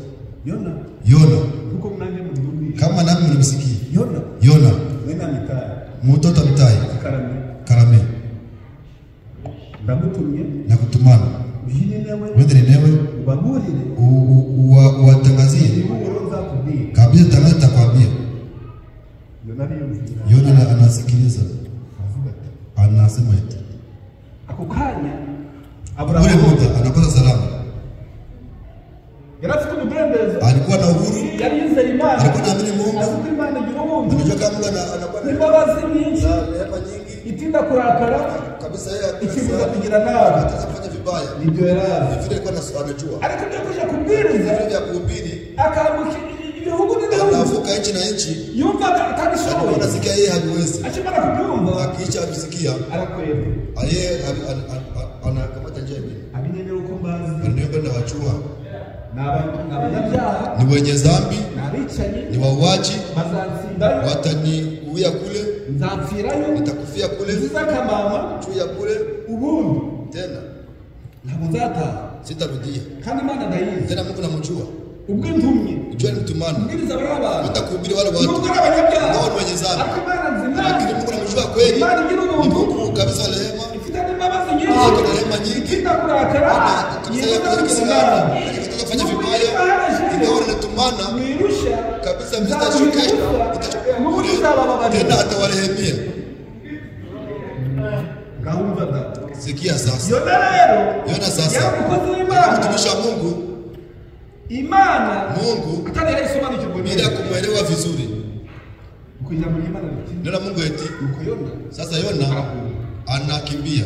Yona. Kama nami mnamsikia. Yona. Mtoto mitai. Karame. Na kutumana. Wende newe. Uwatangazie. Kabisa tangaza takwambia. Yona anasikiliza. Anasema eti. Ule muda anapata salama. alikuwa na uhuru, yari yizeye Imana, alikuwa anaamini Mungu, avuga Imana igira ubuntu, anajua kama Mungu anakuwa na imbabazi nyinshi, neema nyingi, itinda kurakara kabisa. Yeye ikibuza kugira nabi, atafanya vibaya, nibyo yarazi. vile alikuwa anajua, ariko ndio kuja kubwiriza vile vya kuhubiri, akambuka ibihugu n'ibihugu, anavuka nchi na nchi, yumvaga atabishoboye, anasikia yeye hajiwezi, akimara kubyumva akiisha kusikia arakwenda, yeye anakamata njia nyingine. abinene uko mbazi Ndio kwenda wachua n'abanyabyaha, ni wenye dhambi, n'abicanyi, ni wauaji, bazatsindayo, wataniuia kule, nzapfirayo, nitakufia kule, nzizakamama chuya kule, ubundi tena ntabwo nzataha, sitarudia kandi Imana ndayizi. tena. Mungu namjua, ubwo intumye ujua ni mtumano, mbwiriza bari abantu, utakuhubiri wale watu nubwo ari abanyabyaha, ndio wenye dhambi, ariko Imana nzima, lakini Mungu namjua kweli, Imana igira ni ubuntu, Mungu kabisa, rehema, ifite n'imbabazi nyinshi, iko na rehema nyingi, itinda kurakara, kabisa yibuza ya kugira nabi, kutoka kufanya vibaya, ingawa unatumana mwirusha kabisa, mtachokesha tena atawarehemia. gahunda da Sikia sasa, Yona rero, Yona sasa, yamukozi w'Imana, mtumisha Mungu, Imana Mungu atari yarisobanukirwa bila kumwelewa vizuri. kugira muri Imana biti Ndio Mungu eti uko Yona sasa, Yona anakimbia,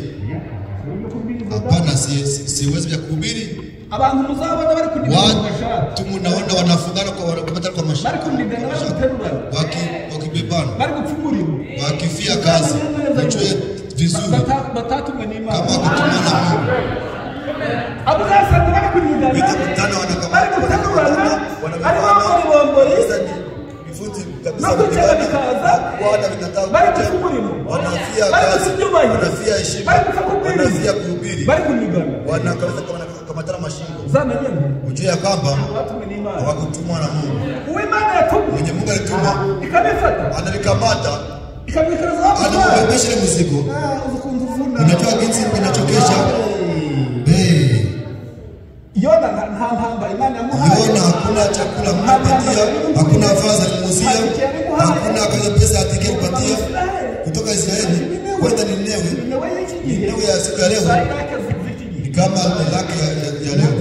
urimo kubwiriza hapana, siwezi vya kuhubiri. abantu muzabona bari kunigana mashati, Watu munaona wanafungana kwa wanakamata kwa bari mashati, kunigana bari guterurana, wakibebana, bari gupfumurira, wakifia kazi, ujue vizuri batatumwe n'Imana, kama kutumana Mungu. abo zasanga bari kunigana, Vitakutana bari wanakamata, guterurana, ari bombori no kwicara bikaza, bari gupfumurira, wanafia bari kazi, kubyubahiriza, wanafia heshima, bari gupfumurira, wanafia kuhubiri, bari kunigana, wanakaweza kamatana mashingo. zamenye Ujue ya kwamba batumwe n'Imana, hawakutumwa na Mungu. uw'Imana yatumwe Mwenye Mungu alituma ikabifata analikamata, ikabikaraza hapo, anamwepesha ile mzigo. ukuntu vuna, Unajua jinsi kinachokesha. Yona nta ntamba Imana yamuhaye, Yona hakuna chakula mnapatia, hakuna vazi alimuzia, hakuna kaza pesa atakayopatia kutoka Israeli kwenda Ninewe. Ninewe ya siku ya leo ni kama laki ya leo,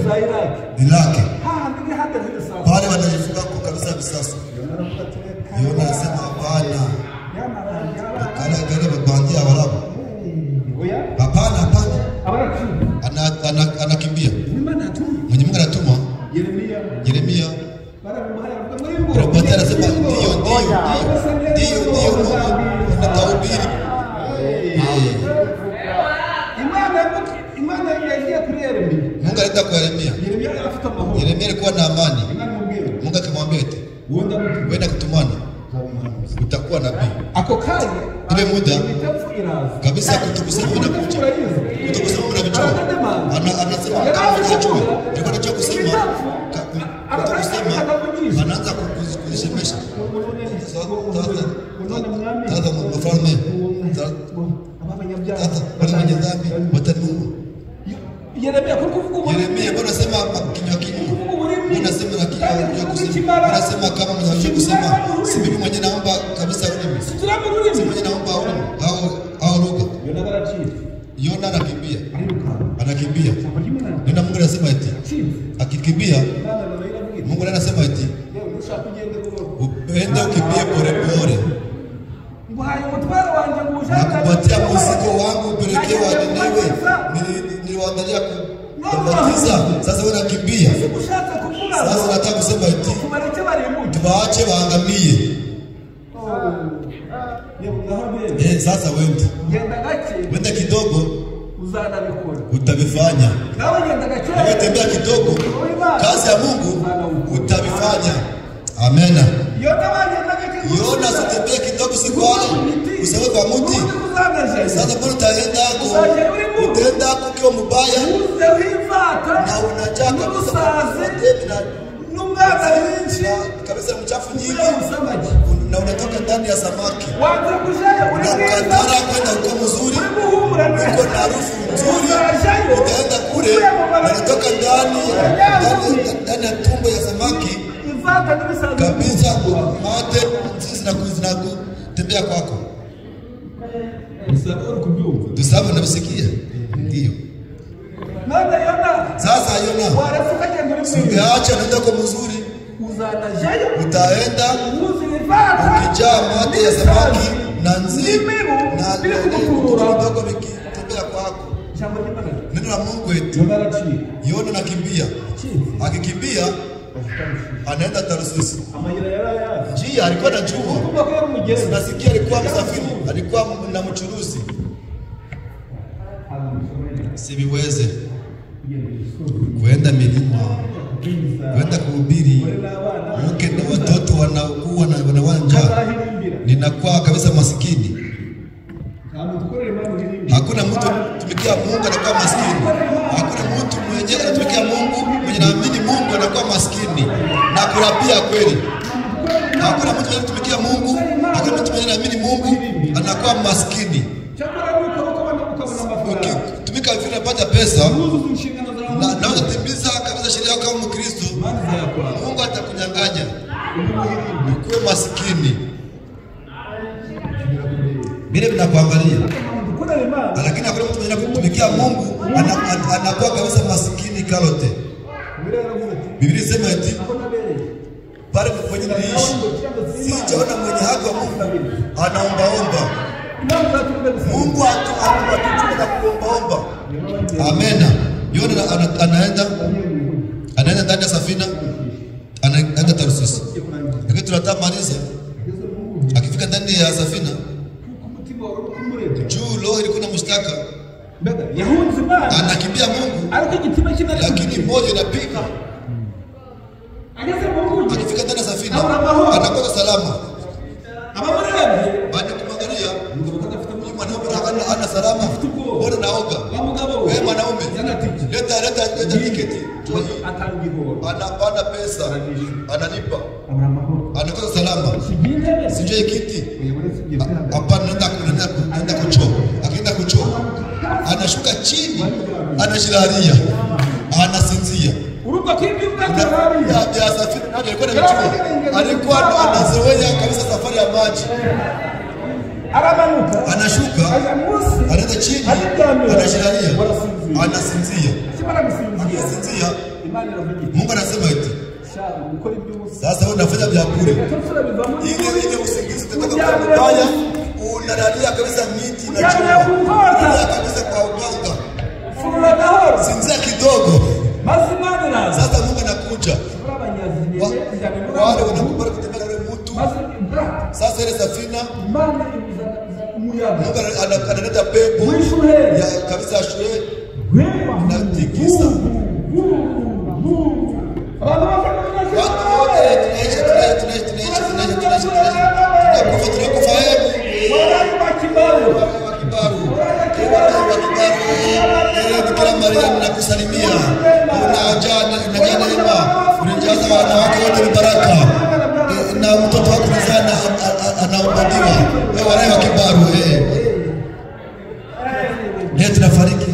ni laki pale wanajifunga kwa kabisa visasa. Yona anasema hapana, kana gari babandia walabu, hapana, hapana, anakimbia. Mwenye Mungu anatuma Yeremia, Robert anasema ndio natahubiri. Imana yagiye kuri Yeremia, Mungu aleta kwa Yeremia. afite amahoro, Yeremia alikuwa na amani. Mungu akamwambia eti wenda kutumana, utakuwa nabii. ako kanya Ile muda imitafu iraza kabisa kutukusema inakuja, kutukusema mnavichwa, anasema kama unajua, ndio anataka kusema kutukusema, anaanza kukusemesha sasa mfalme, sasa wale wenye dhambi watanunua. Yeremia kuvuga Yeremia bwana anasema kinywa kingu, anasema na kinywa kusema, anasema kama mnajua kusema, si mimi mwenyewe naomba kabisa ulimi, si mwenyewe naomba ulimi au lugha. Yona anakimbia, ndio Mungu anasema eti akikimbia, Mungu anasema eti uende ukimbie pole pole, nakupatia mzigo wangu upelekee wa Ninewe, niliwaandalia kubatiza. Sasa wewe unakimbia. Sasa nataka kusema eti tuwaache waangamie. Sasa wende kidogo utabifanya. Wewe tembea kidogo, kazi ya Mungu utabifanya. Amena. Yona sitembea kidogo sikwale usawe kwa muti. Sasa mbona utaenda yako? Utaenda yako ukiwa mbaya na unajaa kabisa kabisa mchafu nyingi na unatoka ndani ya samaki. Unakatara kwenda uko mzuri, uko na harufu nzuri, utaenda kule unatoka ndani ya tumbo ya samaki kabisa, mate na kutembea kwako. Tusabu nabisikia. Ndio. Sasa Yona ungeacha nenda kwa mzuri, utaenda ukijaa mate ya samaki na nzige na vidogo vikitembea kwako. Neno la Mungu eti Yona anakimbia, akikimbia anaenda Tarsus. Njia alikuwa anajua, nasikia alikuwa msafiri, alikuwa na mchuruzi. Sibiweze kuenda milima, kuenda kuhubiri, mke na watoto wanakuwa na wanawanja, ninakuwa kabisa masikini. Hakuna mtu tumikia Mungu anakuwa maskini. Hakuna mtu mwenye anatumikia Mungu mwenye naamini Mungu anakuwa maskini. Na kurapia kweli. Hakuna mtu anatumikia Mungu, hakuna mtu mwenye naamini Mungu anakuwa maskini. Tumika vile unapata pesa na unatimiza kabisa sheria yako kama Mkristo, Mungu atakunyang'anya. Ukuwe maskini. Bila kuangalia. Lakini hakuna mtu mwenye kutumikia Mungu anakuwa kabisa maskini kalote. Biblia inasema eti pale kwenye niishi sijaona mwenye haki wa Mungu anaombaomba. Mungu atuchukue na kuombaomba. Amena. Yona anaenda ndani ya safina, anaenda Tarsus. Lakini tunatamaliza akifika ndani ya safina juu lo ilikuwa na mshtaka. Anakimbia Mungu, lakini moyo inapiga. Akifika ndani ya safina anakuwa salama. Baada ya kumwangalia mwanaume ana salama, bora naoga. Wewe mwanaume leta tiketi. Anapanda pesa, ananipa. Anakuwa salama. Sijui kiti. Hapana, nenda kuchoo. Akienda kuchoo, anashuka chini, anajilalia, anasinzia. Ya safari alikuwa na mtu. Alikuwa anazoea kabisa safari ya maji. Anashuka, anaenda chini, anajilalia, anasinzia. Anasinzia. Mungu anasema eti sasa wewe unafanya vya bure. Ile usingizi utatoka kwa mbaya, unalalia kabisa miti na chini. Kabisa kwa uganga. Sinzia kidogo. Sasa Mungu anakuja. Wale wanakubali kutembea na mtu. Sasa ile safina Mungu analeta pepo ya kabisa shule na tikisa. Kusalimia unajaza wanawake wote baraka na mtoto wako mzana anaobadiwa wale wa kibaru ndio tunafariki.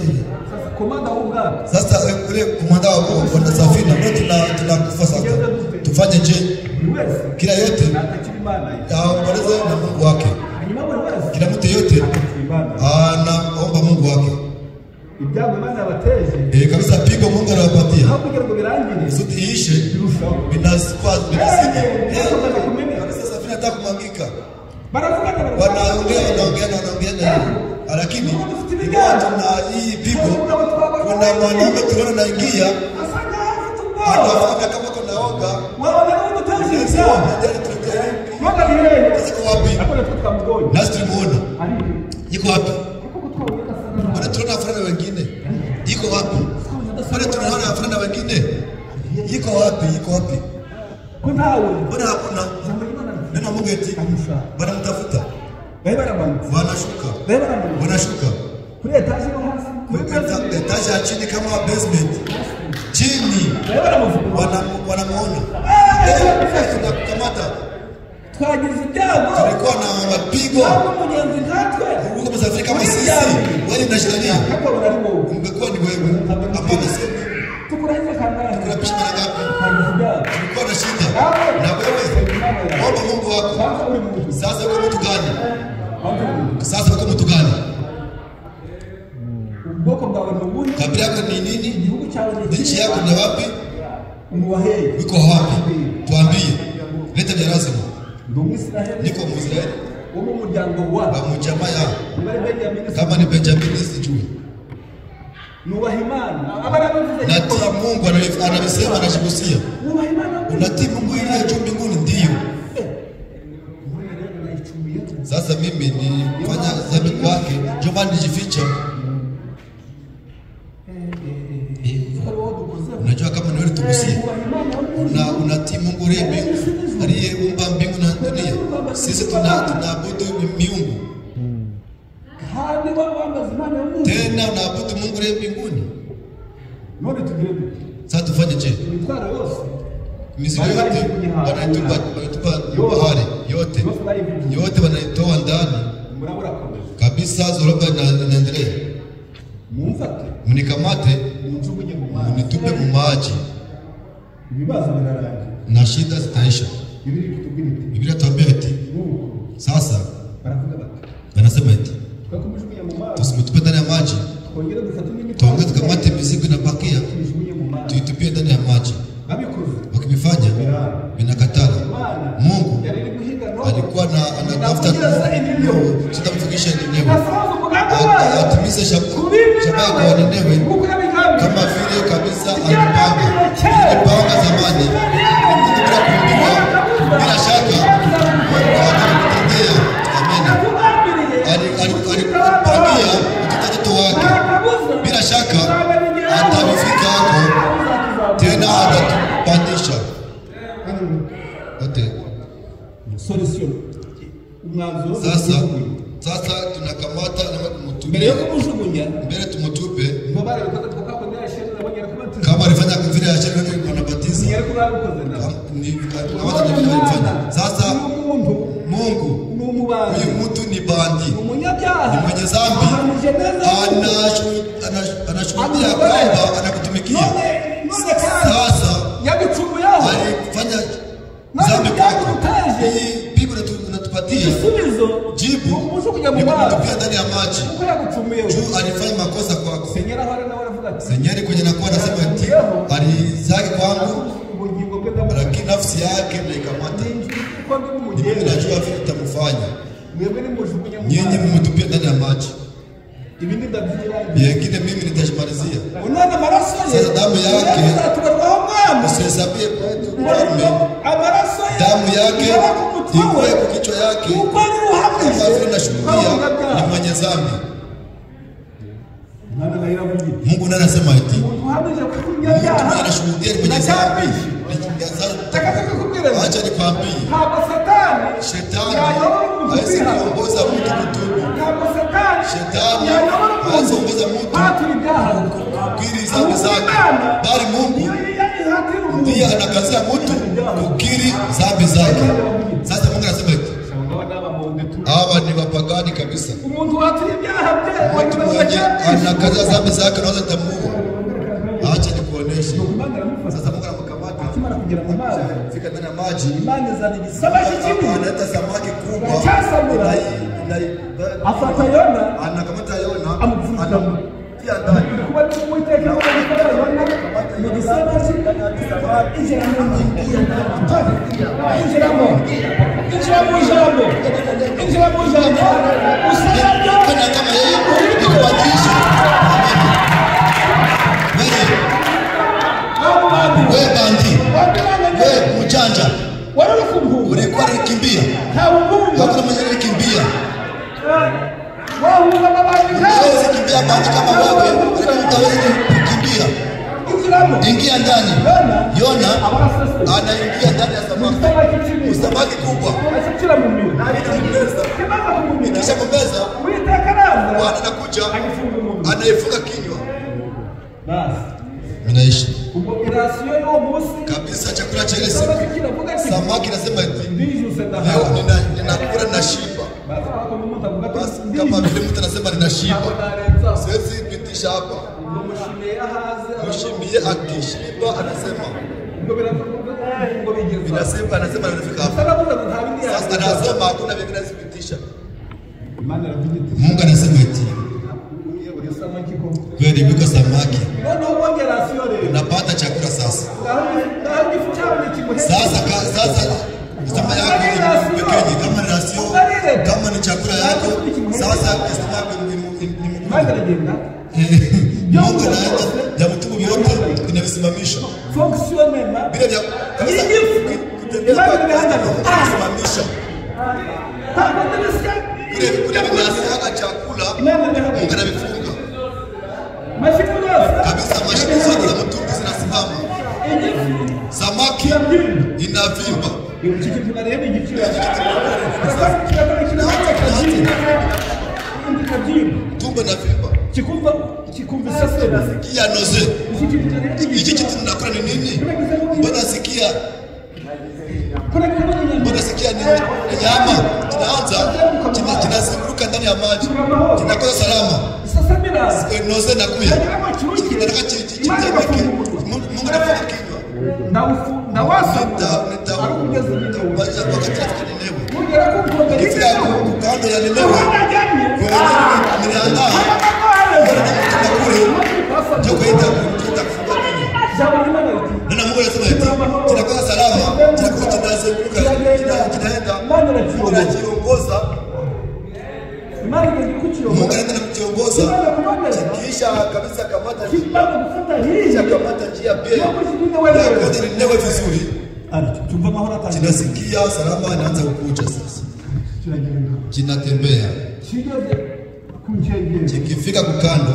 Sasa ule komanda wako wana safina ndio tunakufa sasa. Tufanye je? Kila yote aomboleze na Mungu wake. Kila mtu yote anaomba Mungu wake. Kabisa pigo Mungu anawapatia. Zote iishe binasidi. Kabisa safina nataka kumangika. Wanaongea lakini watu na hii pigo kuna mwanaume tunaona naingia anafanya kama kunaoga nasi tulimuona yuko wapi? Mbona tunaona wafrana wengine yuko wapi? Mbona tunaona wafrana wengine yuko wapi? Mbona hakuna? Neno Mungu eti wanamtafuta, wanashuka kule etaji ya chini kama basement chini, wanamuona kukamata. Tulikuwa na mapigo huko msafiri kama sisi, wewe unashindania, ungekuwa ni wewe. Hapana, sisi tunapisha mara ngapi? Tulikuwa na shida na wewe. Omba Mungu wako. Sasa uko mtu gani? Kabila yako ni nini? Nchi yako ni wapi? Uko wapi? tuambie. Leta vya lazima. Niko Mwisraeli. Wa mjamaa ya. Kama ni Benjamin sijui. Natii Mungu anasema anashikusia. Unatii Mungu ile juu mbinguni ndio. Sasa mimi nifanya dhambi kwake, jomani nijificha. Unajua kama ni wewe tukusia. Unatii Mungu rebe aliyeumba mbingu na dunia. Sisi tunaabudu miungu. Tena unaabudu Mungu rebe mbinguni. Sasa tufanye je? Mizigo yote wanatupa bahari yote. Yote wanaitoa ndani. Kabisa zoroba inaendelea. Mnikamate, mnitupe mu maji. Na shida zitaisha. Biblia tuambia eti sasa wanasema eti tusimtupe ndani ya maji. Tuongeze tukamate mizigo inabakia. Tuitupie ndani ya maji. Wakifanya vinakatana. Mungu alikuwa anatafuta sitamfikisha Ninewe. Atimize shabaha kwa Ninewe kama vile kabisa alipanga zamani. Bila shaka atamtendea. Amen. Alipangia mtoto wake. Bila shaka atamfika hapo tena atatupandisha. Wote. Sasa tunakamata na kumtupe. Mbele tumutupe. Kama alifanya vile ya sheria anabatiza. Sasa Mungu huyu mtu ni bandi. Ni mwenye dhambi. Anashuhudia kwamba anakutumikia. Sasa alifanya dhambi kwako. Biblia inatupatia jibu ni kumtupia ndani ya maji. Juu alifanya makosa kwako. Senyeri kwenye nakuwa anasema eti alizaki kwangu lakini nafsi yake naikamata. Mimi najua vile nitamfanya. Nyinyi mmetupia ndani ya maji. Yengine mimi nitajimalizia. Sasa damu yake usihesabie kwetu mfalme. Damu yake ikuwe kwa kichwa yake. Kama vile nashuhudia ni mwenye dhambi. Mungu ndiye anasema eti mtu anashuhudia ni mwenye dhambi. Acha nikwambie. Shetani hawezi kuongoza mtu kutubu. Shetani hawezi kuongoza mtu kukiri dhambi zake. Bali Mungu ndiye anakazia mtu kukiri dhambi zake. Sasa Mungu anasema eti hawa ni wapagani kabisa. Mtu mwenye anakazia dhambi zake naweza tambua. Acha nikuoneshe. Sasa Mungu anakamata fika ndani ya maji. Analeta samaki kubwa. Anakamata Yona. Anatia ndani. Wewe bandi. Wewe mjanja. Ulikuwa unakimbia. Hakuna mwenye alikimbia. Wewe ukimbia bandi kama wewe, utaweza kukimbia. Ingia ndani. Yona anaingia ndani ya samaki. Samaki kubwa. Kisha kumbeza. Bwana anakuja. Anaifunga kinywa. Minaishi. Kabisa chakula cha ile siku. Samaki nasema eti leo ninakula na shiba. Basi kama vile mtu anasema nina shiba. Siwezi pitisha hapa. Mshimie akishiba anasema. Vinasema anasema anafika hapa. Sasa anasema hakuna vingine zipitisha. Mungu anasema eti kweli wiko samaki. Unapata chakula sasa. Mungu anaenda ya mtumu vyote inavisimamisha. Fonctionnement. Bila vya kabisa kutembea kwa kusimamisha. Kule vinasiaga chakula Mungu anavifunga. Kabisa mashine zote za mtumu zinasimama. Samaki inavimba. Tumbo inavimba. Sikia noze. Hichi kitu tunakula ni nini? Mbona sikia nini? Nyama kinaanza kinazunguka ndani ya maji. Kinakosa salama. Noze nakuya. Kinataka chitemeke. Mungu anafunga kinywa. Na wasa Nitawaja wakati tukinenewa. Kifia kando ya nenewa. Niliandaa ndio kuita kufunga kinywa. Nina Mungu anasema eti tunakuwa salama, tunakuwa tunazunguka, tunaenda Mungu anajiongoza. Mungu anajiongoza. Kisha kabisa kamata njia pia. Ndio ninewe vizuri. Tunasikia salama anaanza kukuja sasa. Kinatembea. Kikifika kukando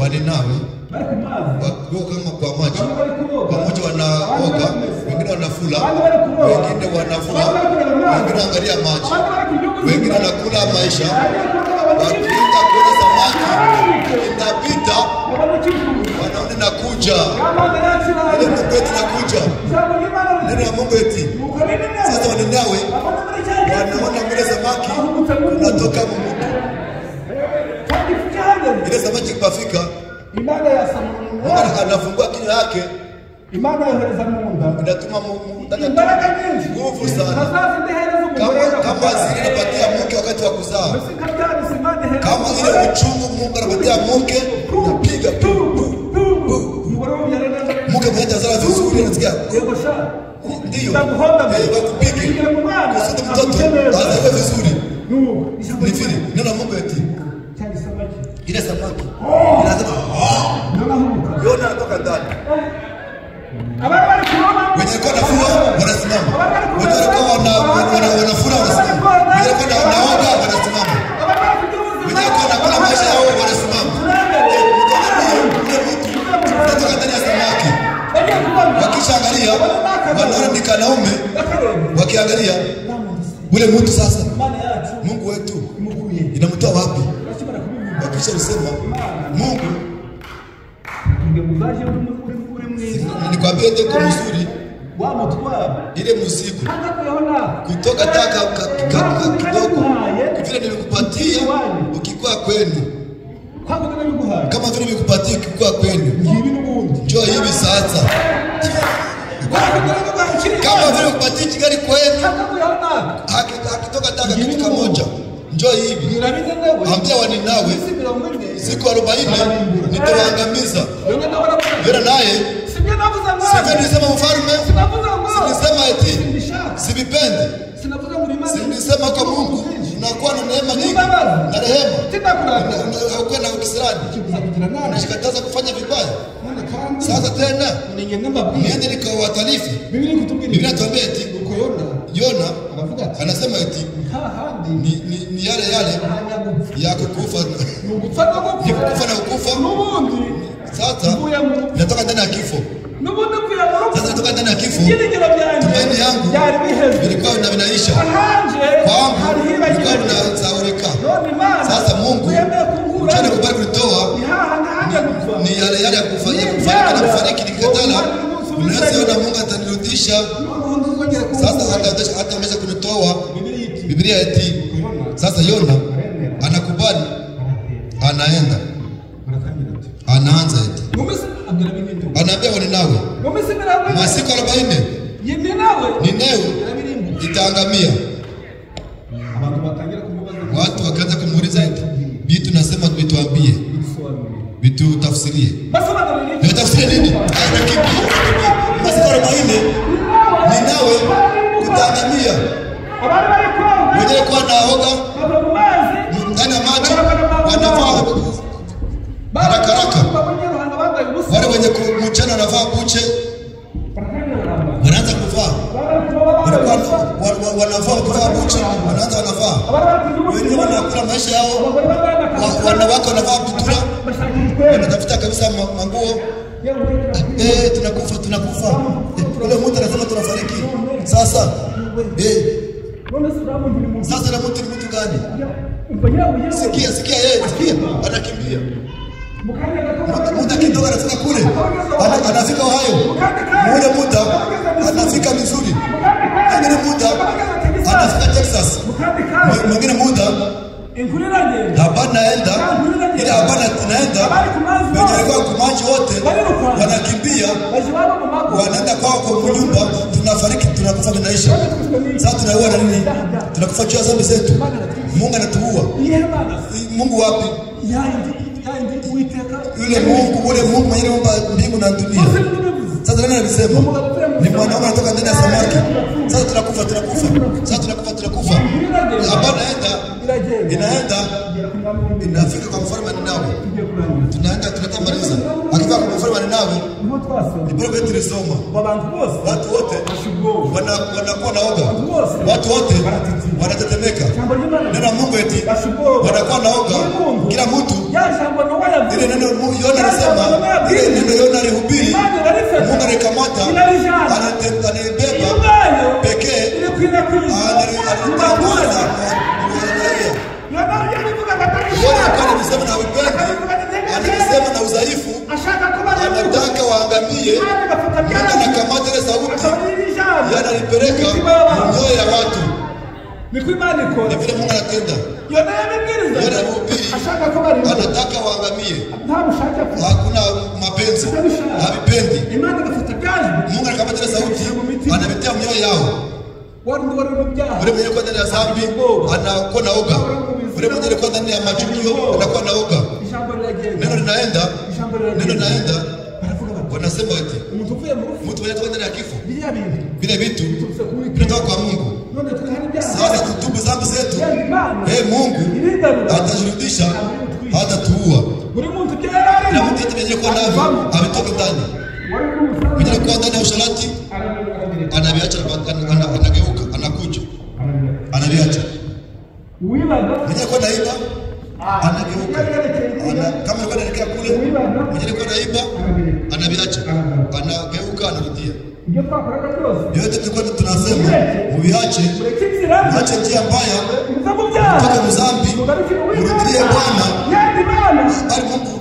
wale nawe kama kwa maji pamoja wanaoga, wengine wanafula, wengine wanafua, wengine angalia maji, wengine wanakula maisha, wakienda kuona samaki inapita, wanaona nakuja ile Mungu eti nakuja, neno la Mungu eti sasa wale nawe wanaona mle samaki unatoka mumutu. Ile samaki kipafika imana ya Mungu anafungua kinywa yake. Imana ya Mungu inatuma baraka nyingi nguvu sana. Kama zile inapatia mke wakati wa kuzaa. Kama ile uchungu Mungu anapatia mke unapiga mke mmoja zaa vizuri anasikia. Ndio. Wakupige. Kusudi mtoto azae vizuri. Ni vile neno Mungu eti ile samaki Yona anatoka ndani. Wenye kwa nafua wanasimama. Wenye kwa wanafura wanasimama. Wenye kwa wanaoga wanasimama. Wenye kwa wanakula maisha yao wanasimama. Anatoka ndani ya samaki. Wakishaangalia wanaona ni kanaume. Wakiangalia ule mtu sasa Mungu wetu inamtoa wapi? Wakisha usema Mungu nikwambie ndio mzuri ile muziki kutoka taka kidogo vile nimekupatia ukikuwa kwenu kama vile nimekupatia ukikuwa kwenu njoo hivi sasa kama vile nimekupatia kigari kwenu akitoka taka kitu kimoja njoo hivi ambia waninawe siku 40 nitawaangamiza. Yona naye sinisema mfalme, sinisema eti sivipende, sinisema kwa Mungu unakuwa na neema nyingi na rehema, haukuwa na ukisirani, unashikataza kufanya vibaya. Sasa tena niende nikawatalifu. Biblia inatuambia eti Yona anasema eti ni yale ya kukufa na kukufa. Sasa natoka ndani ya kifo. Sasa natoka ndani ya kifo. Tumaini yangu ilikuwa inaisha. Kwangu ilikuwa inasahaulika. Sasa Mungu mchana kubali kutoa ni yale ya kufariki na kufariki nikatala. Unaweza Mungu atanirudisha. Sasa hata amesha kunitoa. Biblia eti sasa Yona anakubali, anaenda, anaanza eti anaambia waninawe masiku 40 Ninewe itaangamia. Watu wakaanza kumuuliza eti vitu nasema tuambie, vitu tafsirie. Ni tafsirie nini? Masiku 40 Ninewe itaangamia. Wenye kwa naoga ndani ya maji wanaanza wanavaa, wengine wanakula maisha yao, wanawake wanavaa kutura, wanatafuta kabisa manguo. Tunakufa. Ule mtu anasema tunafariki. Sasa na mtu gani? Sikia yeye, anakimbia. Muda kidogo anafika kule, anafika Ohio. Muda anafika Missouri. Mwingine muda anafika Texas. Mwingine muda habari naenda, ile habari naenda, wenye walikuwa kumaji wote wanakimbia, wanaenda kwao kwa nyumba, tunafariki, tunakufa vinaisha. Sasa tunaua na nini? Tunakufa juu ya dhambi zetu. Mungu anatuua. Mungu wapi? Ule Mungu mwenye aliumba mbingu na dunia. Sasa nani anasema? Ni mwanaume anatoka ndani ya samaki. Sasa tunakufa. Habari inaenda inafika kwa mfalme wa Ninawi. Tunaenda tunatamaliza. Akifika kwa mfalme wa Ninawi, ndipo wetu lisoma. Watu wote wanakuwa naoga. Watu wote wanatetemeka. Neno Mungu eti wanakuwa naoga. Kila mtu ile neno Yona anasema, ile neno Yona alihubiri, Mungu alikamata, anibeba pekee, anatangaza anasema na upendi, anasema na udhaifu, anataka waangamie. Anakamata ile sauti, yanalipeleka mioyo ya watu. Ni vile Mungu anatenda. Yona anahubiri, anataka waangamie. Hakuna mapenzi, havipendi. Mungu anakamata ile sauti, anametea mioyo yao. Ule mwenye kwa ndani ya dhambi anakuwa naoga. Ule mwenye kwa ndani ya machukio anakuwa naoga. Neno linaenda, wanasema eti mtu mwenye kwa ndani ya kifo, vile vitu vinatoka kwa Mungu. Sasa tutubu dhambi zetu, Mungu atajirudisha, hatatuua. Na mtu yote mwenye kwa navyo ametoka ndani, mwenye kwa ndani ya usharati anaviacha, anageuka, anakuja, anaviacha. Mwenye kwa naiba anageuka, kama alikuwa anaelekea kule, mwenye kwa naiba anaviacha, anageuka, anarudia. Yote tulikuwa tunasema uviache, acha njia mbaya, toka mzambi, urudie Bwana. Bali Mungu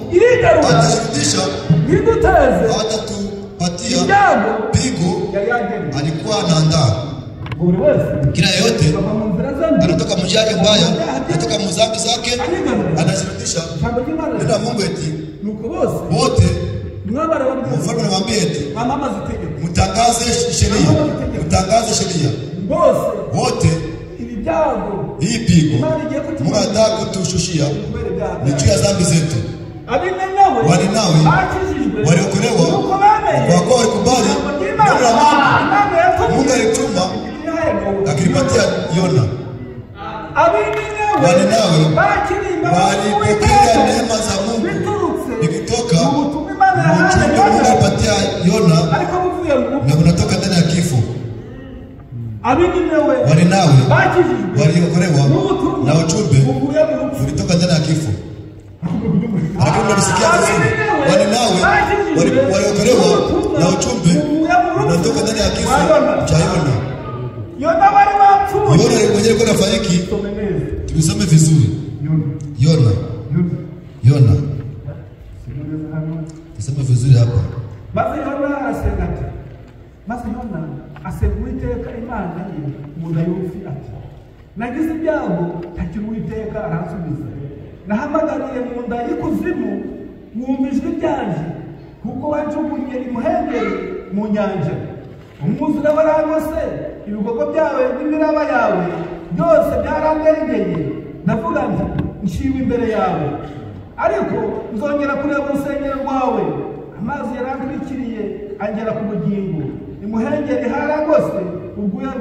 atarudisha, atatupatia pigo. Alikuwa anaandaa kila yote, anatoka mji yake mbaya, anatoka mzambi zake, anazirudisha. Ndio Mungu eti wote mfalme anamwambia eti mtangaze sheria wote. Hii pigo Mungu anataka kutushushia ni juu ya dhambi zetu. Waninawi waliokolewa kwa kuwa walikubali neno la Mungu. Mungu alituma akilipatia Yona. Waninawi walipokea neema za Mungu ikitoka ujumbe Mungu alipatia Yona, na unatoka ndani ya kifo. Waninawi waliokolewa na ujumbe ulitoka ndani ya kifo. Lakini unasikia vizuri, Waninawi waliokolewa na ujumbe unatoka ndani ya kifo cha Yona. Yona mwenyewe kwa nafariki. Tusome vizuri. Yona. Tusome vizuri hapa. Basi Yona asemuiteka Imana ye munda y'urufi ati, nagize ibyago ntakiri Uwiteka aransubiza. Nahamagariye mu nda y'ikuzimu, mwumva ijwi ryanje, kuko wanjugunye imuhengeri mu nyanja. Umwuzure warangose, ibikorwa byawe n'imiraba yawe byose byarandengeye. Ndavuga nti nshiwe imbere yawe, ariko nzongera kureba urusengero rwawe. Amazi yarandwikiriye angera ku bugingo, imuhengeri harangose, ubwoya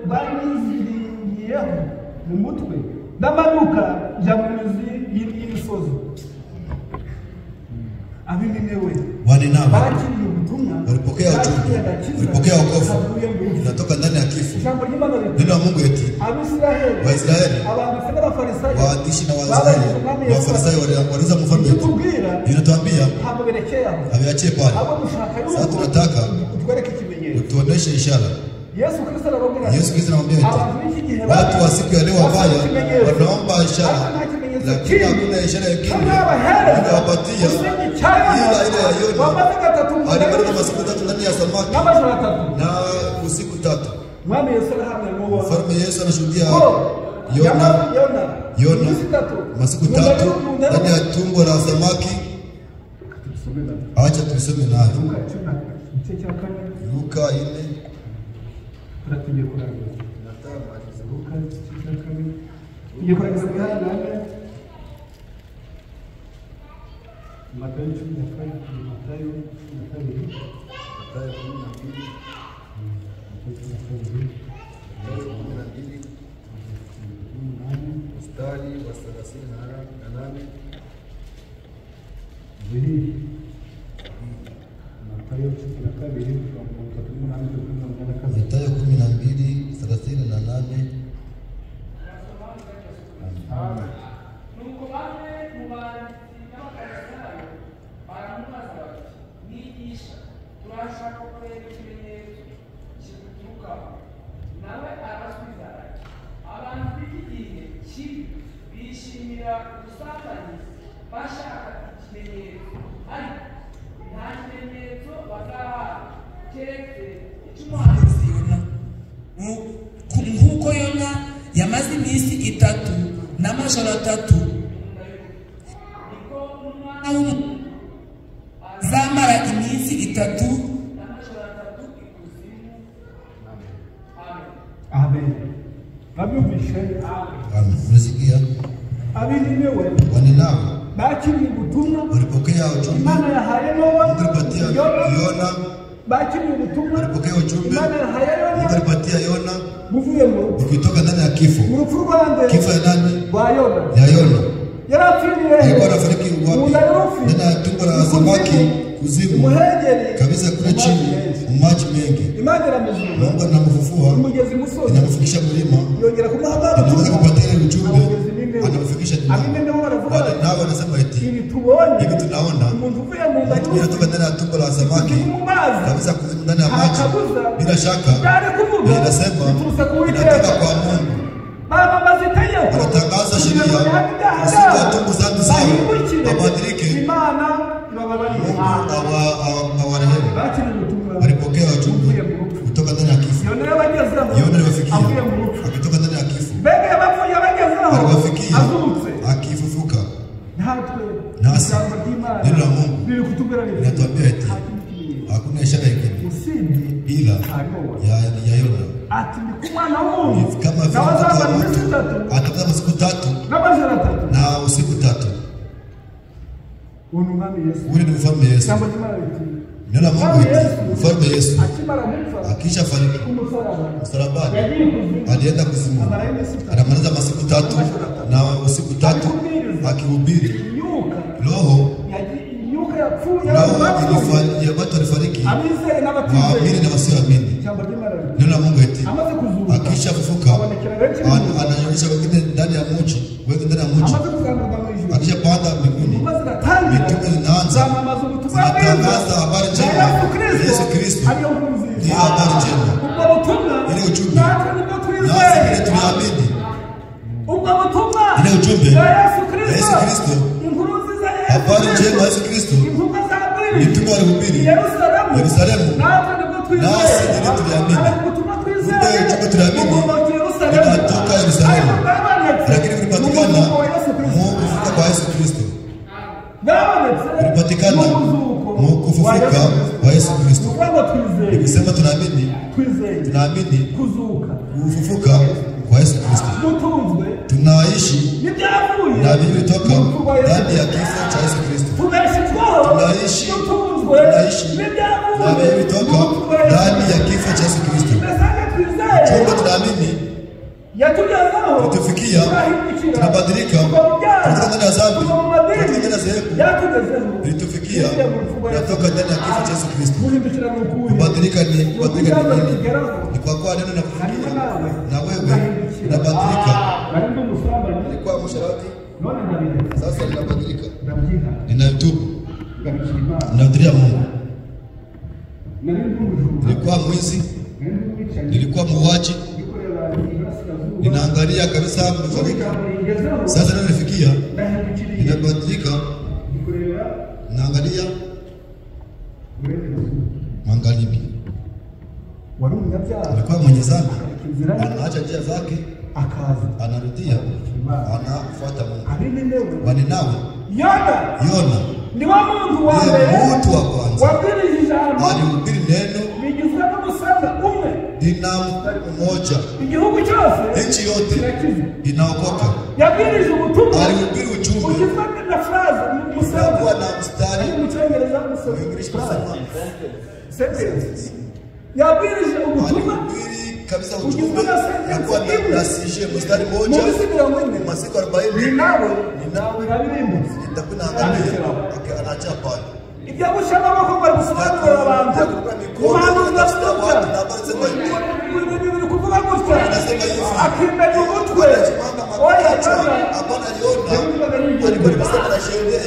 bwanyiziringiyeho mu mutwe. Ndamanuka njya mu mizi y'imisozi. Abininewe walipokea ujumbe, walipokea wokovu, inatoka ndani ya kifo. neno la Mungu eti Waisraeli waandishi na Wafarisayo waliuliza mfalme wetu, inatuambia ameachie pale. Sasa tunataka utuoneshe ishara. Yesu Kristo anamwambia eti watu wa siku ya leo wabaya wanaomba ishara, lakini hakuna ishara ya kinga inawapatia ila ile ya Yona. Alimaliza masiku 3 ndani ya samaki na usiku 3. Mfalme Yesu anashuhudia Yona masiku 3 ndani ya tumbo la samaki. Acha tusome nayo Luka 4. Mathayo 12:38. Nk'uko Yona yamaze iminsi 3 n'amajoro 3 zamara iminsi 3 Amen. Amen. Unasikia? Waninawi bakiri ubutumwa walipokea ujumbe Imana yahaye Nowa, walipatia Yona, bakiri ubutumwa walipokea ujumbe Imana yahaye Yona, walipatia Yona buvuye mu ukitoka ndani ya kifo. urupfu rwande Kifo ya nani? rwa Yona. Ya Yona. Yarapfiriye Alikuwa anafariki wapi? Ndani ya tumbo la samaki, kuzimu kabisa kule chini, maji mengi. Imana iramuzura, Mungu anamfufua, umugezi musozi, anamfikisha mlima, yongera kumuha anaweza kupatia ile ujumbe, anamfikisha duniani. Wale nao wanasema eti hivi tunaona mtu anatoka ndani ya tumbo la samaki kabisa kuzimu ndani ya maji, bila shaka inasema inatoka kwa Mungu. Wanatangaza sheria usiku wa tumbo zangu zao wabadilike, Mungu awarehemu. Walipokea ujumbe kutoka ndani ya kifo. Yona aliwafikia akitoka ndani ya kifo, aliwafikia akifufuka. Nasi neno la Mungu linatuambia eti hakuna ishara ingine ila ya Yona. Kama vile mtoto wa mtu atapata masiku 3 na usiku 3. Ule ni mfalme Yesu. Neno la Mungu eti mfalme Yesu akisha fariki msalabani alienda kuzimu, anamaliza masiku 3 na usiku 3 akihubiri. Roho ya watu walifariki, waamini na wasioamini. Neno la Mungu eti akisha fufuka anaonyesha wengine ndani ya mji, wengine ndani ya mji. Akisha panda mbinguni, mitume zinaanza zinatangaza habari njema. Yesu Kristo ndiyo habari njema, ile ujumbe nasi vile tunaamini ile ujumbe Yesu Kristo, habari njema Yesu Kristo. Mitume walihubiri Yerusalemu, nasi vile tuliamini. Kumbe ujumbe tuliamini inatoka Yerusalemu, lakini kulipatikana kufufuka kwa Yesu Kristo. Kulipatikana kufufuka kwa Yesu Kristo. Nikisema tunaamini kufufuka kwa Yesu Kristo, tunaishi na vilivyotoka ndani ya kifo cha Yesu Kristo. Tunaishi na vilivyotoka ndani ya kifo cha Yesu Kristo. Ujumbe tunaamini tutufikia, tunabadilika, tunatoka ndani ya dhambi, tunatoka ndani ya sehemu, ilitufikia, tunatoka ndani ya kifo cha Yesu Kristo. Kubadilika ni nini? Ni kwa kuwa neno linakufikia, na wewe none ndabireka Sasa ninabadilika. ndabyiha Ninatubu. ngamishira Imana Ninamrudia Mungu. nari ndumujura Nilikuwa mwizi, nari ndumwicanyi nilikuwa muuaji. ndikorera iburasirazuba Ninaangalia kabisa nimefariki. ijambo ringezeho Sasa nilifikia, ndahindukiriye ninabadilika, ndikorera naangalia uburengerazuba magharibi. wari umunyabyaha Nilikuwa mwenye dhambi, inzira ye anaacha njia zake, akaza anarudia, anafuata Mungu. abinenewe Waninawe, Yona ni wa muntu wa ndiye mbere mtu wa kwanza wabwirije ijambo alihubiri neno, bigizwe n'umusaza umwe lina mstari mmoja, igihugu cyose nchi yote kirakize inaokoka. yabwirije ubutumwa Alihubiri ujumbe, ugizwe na fraze umusaza kuwa na mstari mu cyongereza English kusema sentence yabwirije ubutumwa alihubiri kabisa ujumbe ya kuwa na sije mstari mmoja mu minsi 40 masiku 40 ni nawe ninawe itakuwa naangalia anaacha pale. ibyo gushaka amaboko bari gusobanurira abantu umuhanuzi avuga biri kuvuga gutya akimenya umutwe oya hapana Yona alikuwa anasema na sheria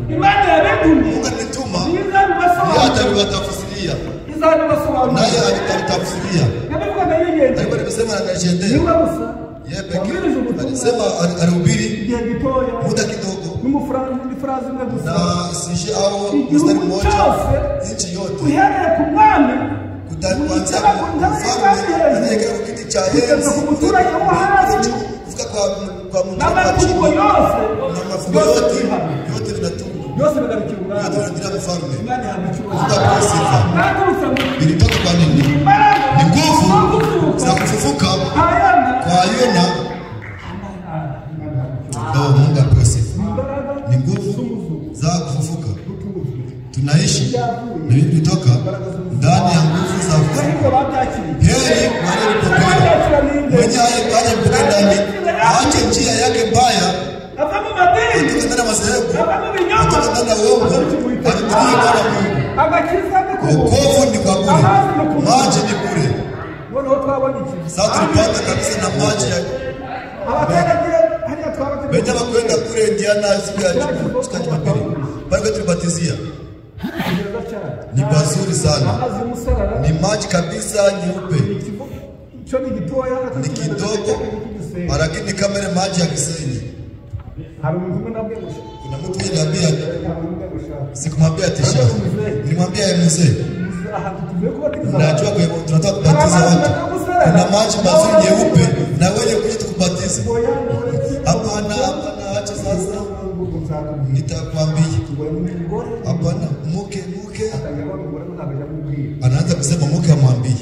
Imana yabidumye Mungu alituma izabibasobanurira hata aliwatafsiria izabibasobanurira naye alitafsiria yabivuga na yiyende alikuwa anasema na sheria niwe gusa yeye pekee alisema alihubiri igihe gitoya muda kidogo n'umufrazi imwe gusa na sije au mstari mmoja nchi yote uhereye ku mwami kuanzia mfalme anayekaa kwa kiti cha enzi kufika kwa mtu wa chini na mafungo yote vinatubu byose bigarukira umwami yote vinarudia mfalme. Imana yabicuruza Mungu sifa. Ilitoka kwa nini? Ni nguvu za kufufuka kwa Yona. Mungu apewe sifa. Ni nguvu za kufufuka. Tunaishi na hivi kutoka ndani ya nguvu za kufufuka. Heri walipokea. Mwenye haya mpokea ndani. Aache njia yake mbaya. Atoke ndani ya madhehebu. Atoke ndani ya uongo. Alitumie Bwana Mungu. Wokovu ni kwa bure. Maji ni bure. Sasa tulipata kabisa na maji ya Betaba kwenda kule Indiana siku ya Jumapili. Pale tulibatizia. Ni pazuri sana. Ni maji kabisa nyeupe. Ni kidogo. Lakini kama ile maji ya Kisenyi. Kuna mtu aliniambia sikumwambia tisha. Nilimwambia mzee. Najua kwa hivyo tunataka kubatiza watu. Kuna maji mazuri nyeupe na wewe kuja tukubatize. Hapana, acha sasa. Nitakwambia. Hapana, mke. Anaanza kusema mke amwambie.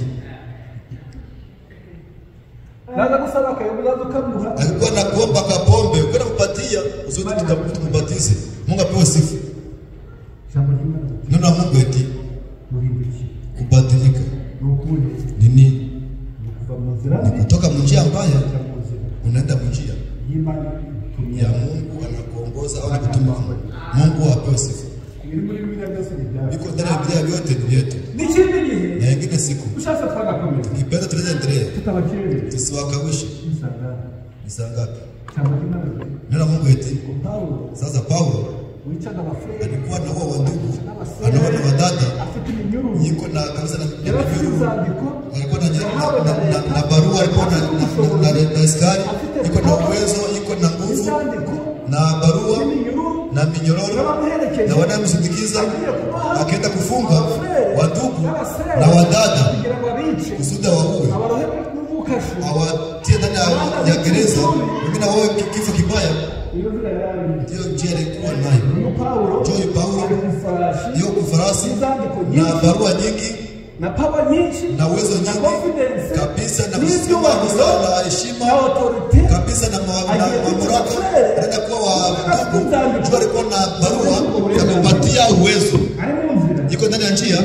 Alikuwa na kuomba kapombe, ukienda kupatia, usiwe tukubatize. Mungu apewe sifa. Neno la Mungu eti kubadilika. Nini? Ni kutoka njia mbaya unaenda njia ya Mungu anakuongoza au kutuma. Mungu apewe sifa. Biko ndani ya Biblia yote ni yetu. Na nyingine siku. Kipenda tunaendelea. Tusiwakawishe. Ni saa ngapi? Neno la Mungu eti. Sasa Paulo alikuwa na wao wandugu, anaona na wadada, yuko na kabisa na minyuru, alikuwa na barua, alikuwa na askari, yuko na uwezo, yuko na nguvu, na barua na minyororo, na wanamsindikiza akaenda kufunga wandugu na wadada kusudi waue, awatie ndani ya gereza, wengine wao kifo kibaya. Ndio njia alikuwa nayo. Joy Paulo hiyo kufarasi na barua nyingi na power nyingi na uwezo nyingi kabisa na kusimama na heshima kabisa na mamlaka ndio kwa wandugu. Joy alikuwa na barua ya kupatia uwezo. Iko ndani ya njia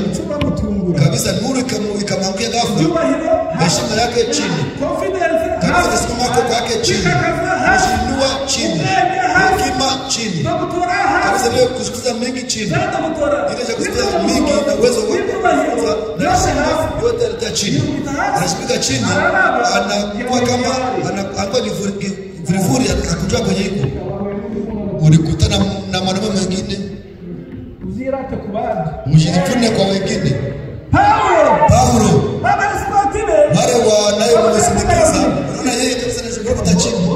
kabisa, nuru ikamwangukia ghafla, heshima yake chini kabisa, simama kwa yake chini, kushindua chini, hekima chini kabisa, leo kusikiza mengi chini, ile ya kusikiza mengi na uwezo na heshima yote alita chini, anashika chini, anakuwa kama anakuwa vifuri akujua kwenye iko ulikutana na mwanaume mwingine, uzirate ku bandi, ujivune kwa wengine. Paulo wale wanayomusindikiza, unaona yeye kabisa anashika chini.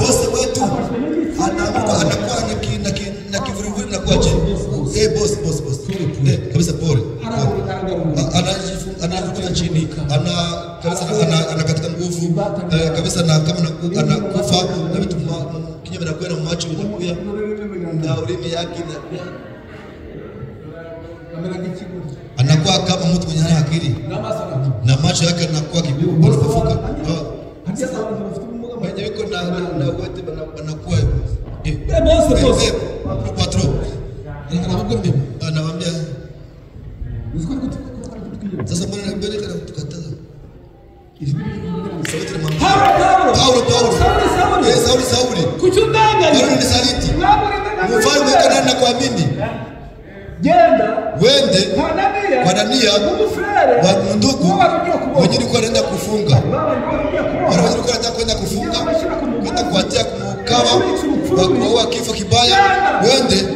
Bosi wetu anakuwa na kivuruvuri na kuacha. Boss kabisa pole. Anajifunga chini. Anakatika nguvu kabisa, na kama anakufa na vitu kinyama na kwenda macho inakuya na ulimi yake anakuwa kama mtu mwenye hana akili na macho yake yanakuwa kibwana kufuka. Mwenye yuko na wote wanakuwa patron anamwambia sasa mbona mbele kana kutukataza Sauli kuchundanga ni saliti mfalme kana na kuamini wende kwa Dania wa ndugu wenye walikuwa wanaenda kufunga, wale walikuwa kwenda kufunga, kwenda kuatia kumkawa wa kifo kibaya, wende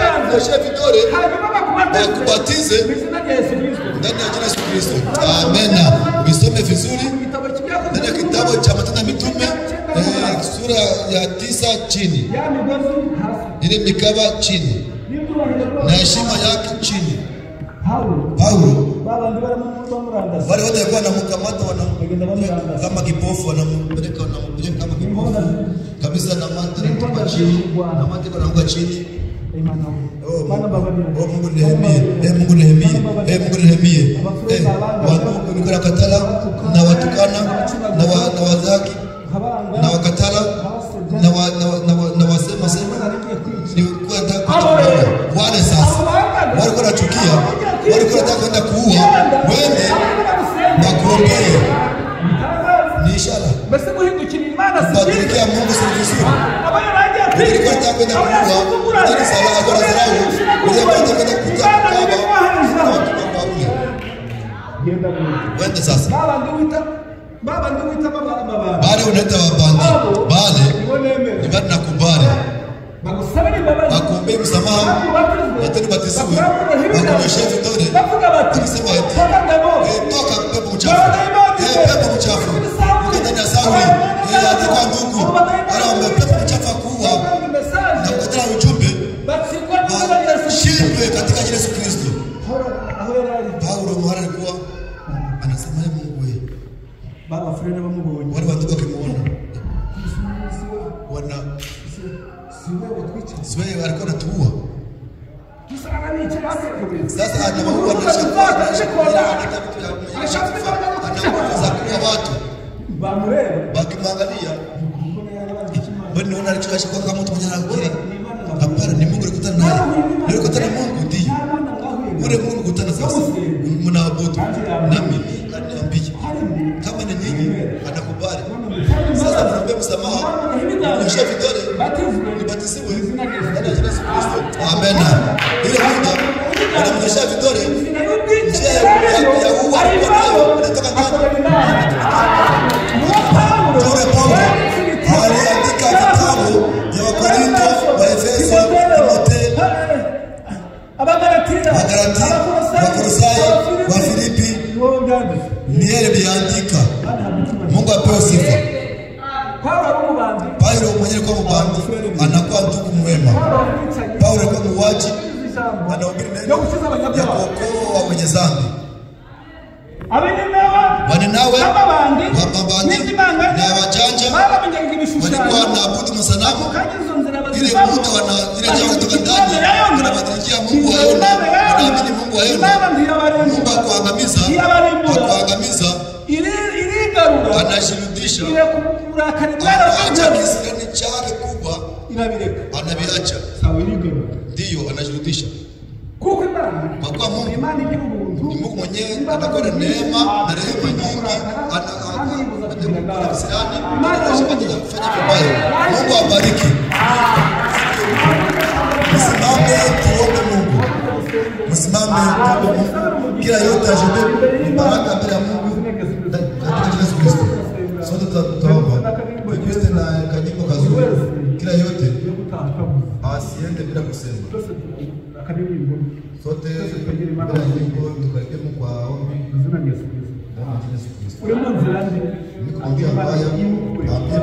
wakuoshe vidole wakubatize ndani ya jina la Yesu Kristo. Amen. Visome vizuri ndani ya kitabu cha Matendo ya Mitume sura ya 9 chini, ile mikaba chini na heshima yake chini. Paulo wale wote walikuwa wanamkamata, kama kipofu, wanampeleka kama kipofu kabisa, na mate na chini, na mate kwa chini. Mungu Nehemia watu niko nakatala na watukana na wazaki na wakatala na wasema ni kwenda kuchukua wale. Sasa walikuwa wanachukia, walikuwa wanataka kwenda kuua, wende wakuombee, ni ishara badilikia Mungu si vizuri. Walikuwa wanataka kwenda kuua, ni sala kwa zarau, walikuwa wanataka kwenda kutaka wende. Sasa bale unaita wabandi, bale ni bali nakubali wakuombee msamaha, wateni batisiwe, wakunyoshe vidole, tukisema eti toka pepo mchafu, pepo mchafu uko ndani ya Sauli, alikuwa ndugu, ana pepo mchafu kuua na kutana ujumbe shindwe katika jina la Yesu Kristo. Paulo mwana alikuwa anasema Mungu wewe baba fulani wamubonye, wale watu wakimuona wana siwe walikuwa natuua. Sasa anawaua na shaka anakuza watu bakimwangalia, mbona unaona alichosha kwa kama mtu mwenye akili? Hapana, ni Mungu alikutana naye, alikutana na Mungu ndiye ule Mungu kutana. Sasa mnaabudu na mimi kaniambia kama ni nini, anakubali. Sasa mnaomba msamaha, mnyoshe vidole, nibatisiwe ndani ya jina la Yesu Kristo. Amen. Ile muda anamnyosha vidole, njia ya huwa inatoka ndani. Paulo aliandika vitabu vya Wakorintho, Waefeso, Timotheo, Wagalatia, Wakolosai, Wafilipi, ndiye aliandika. Mungu apewe sifa. Paulo mwenyewe kwa mbandi anakuwa ndugu mwema. Paulo kwa muuaji anahubiri neno ya kuokoa wenye dhambi. Wanenawe wababandi na wajanja walikuwa wanaabudu masanamu. Ile muda ile jambo kutoka ndani wanabadilikia Mungu waona, wanaamini Mungu waona. Mungu akuangamiza anashirudisha, anaacha kisirani chake kubwa, anaviacha, ndiyo anashirudisha. Kwa kuwa Mungu ni Mungu mwenyewe, anakuwa na neema na rehema nyingi, ana kisirani anashirudisha kufanya vibaya. Mungu abariki. Msimame tuombe Mungu. Msimame tuombe Mungu. Kila yote ajebe baraka mbele ya Mungu katika Yesu Kristo. Sote tutaomba. Kristo na kanyiko kazuri. asiende bila kusema. Twese akaririmbo. Sote bila nyimbo tukaekemo kwa ombi. Izina Yesu Kristo. Ndani ya Yesu Kristo. Uri mu nzira nde? Niko njia mbaya. Ambie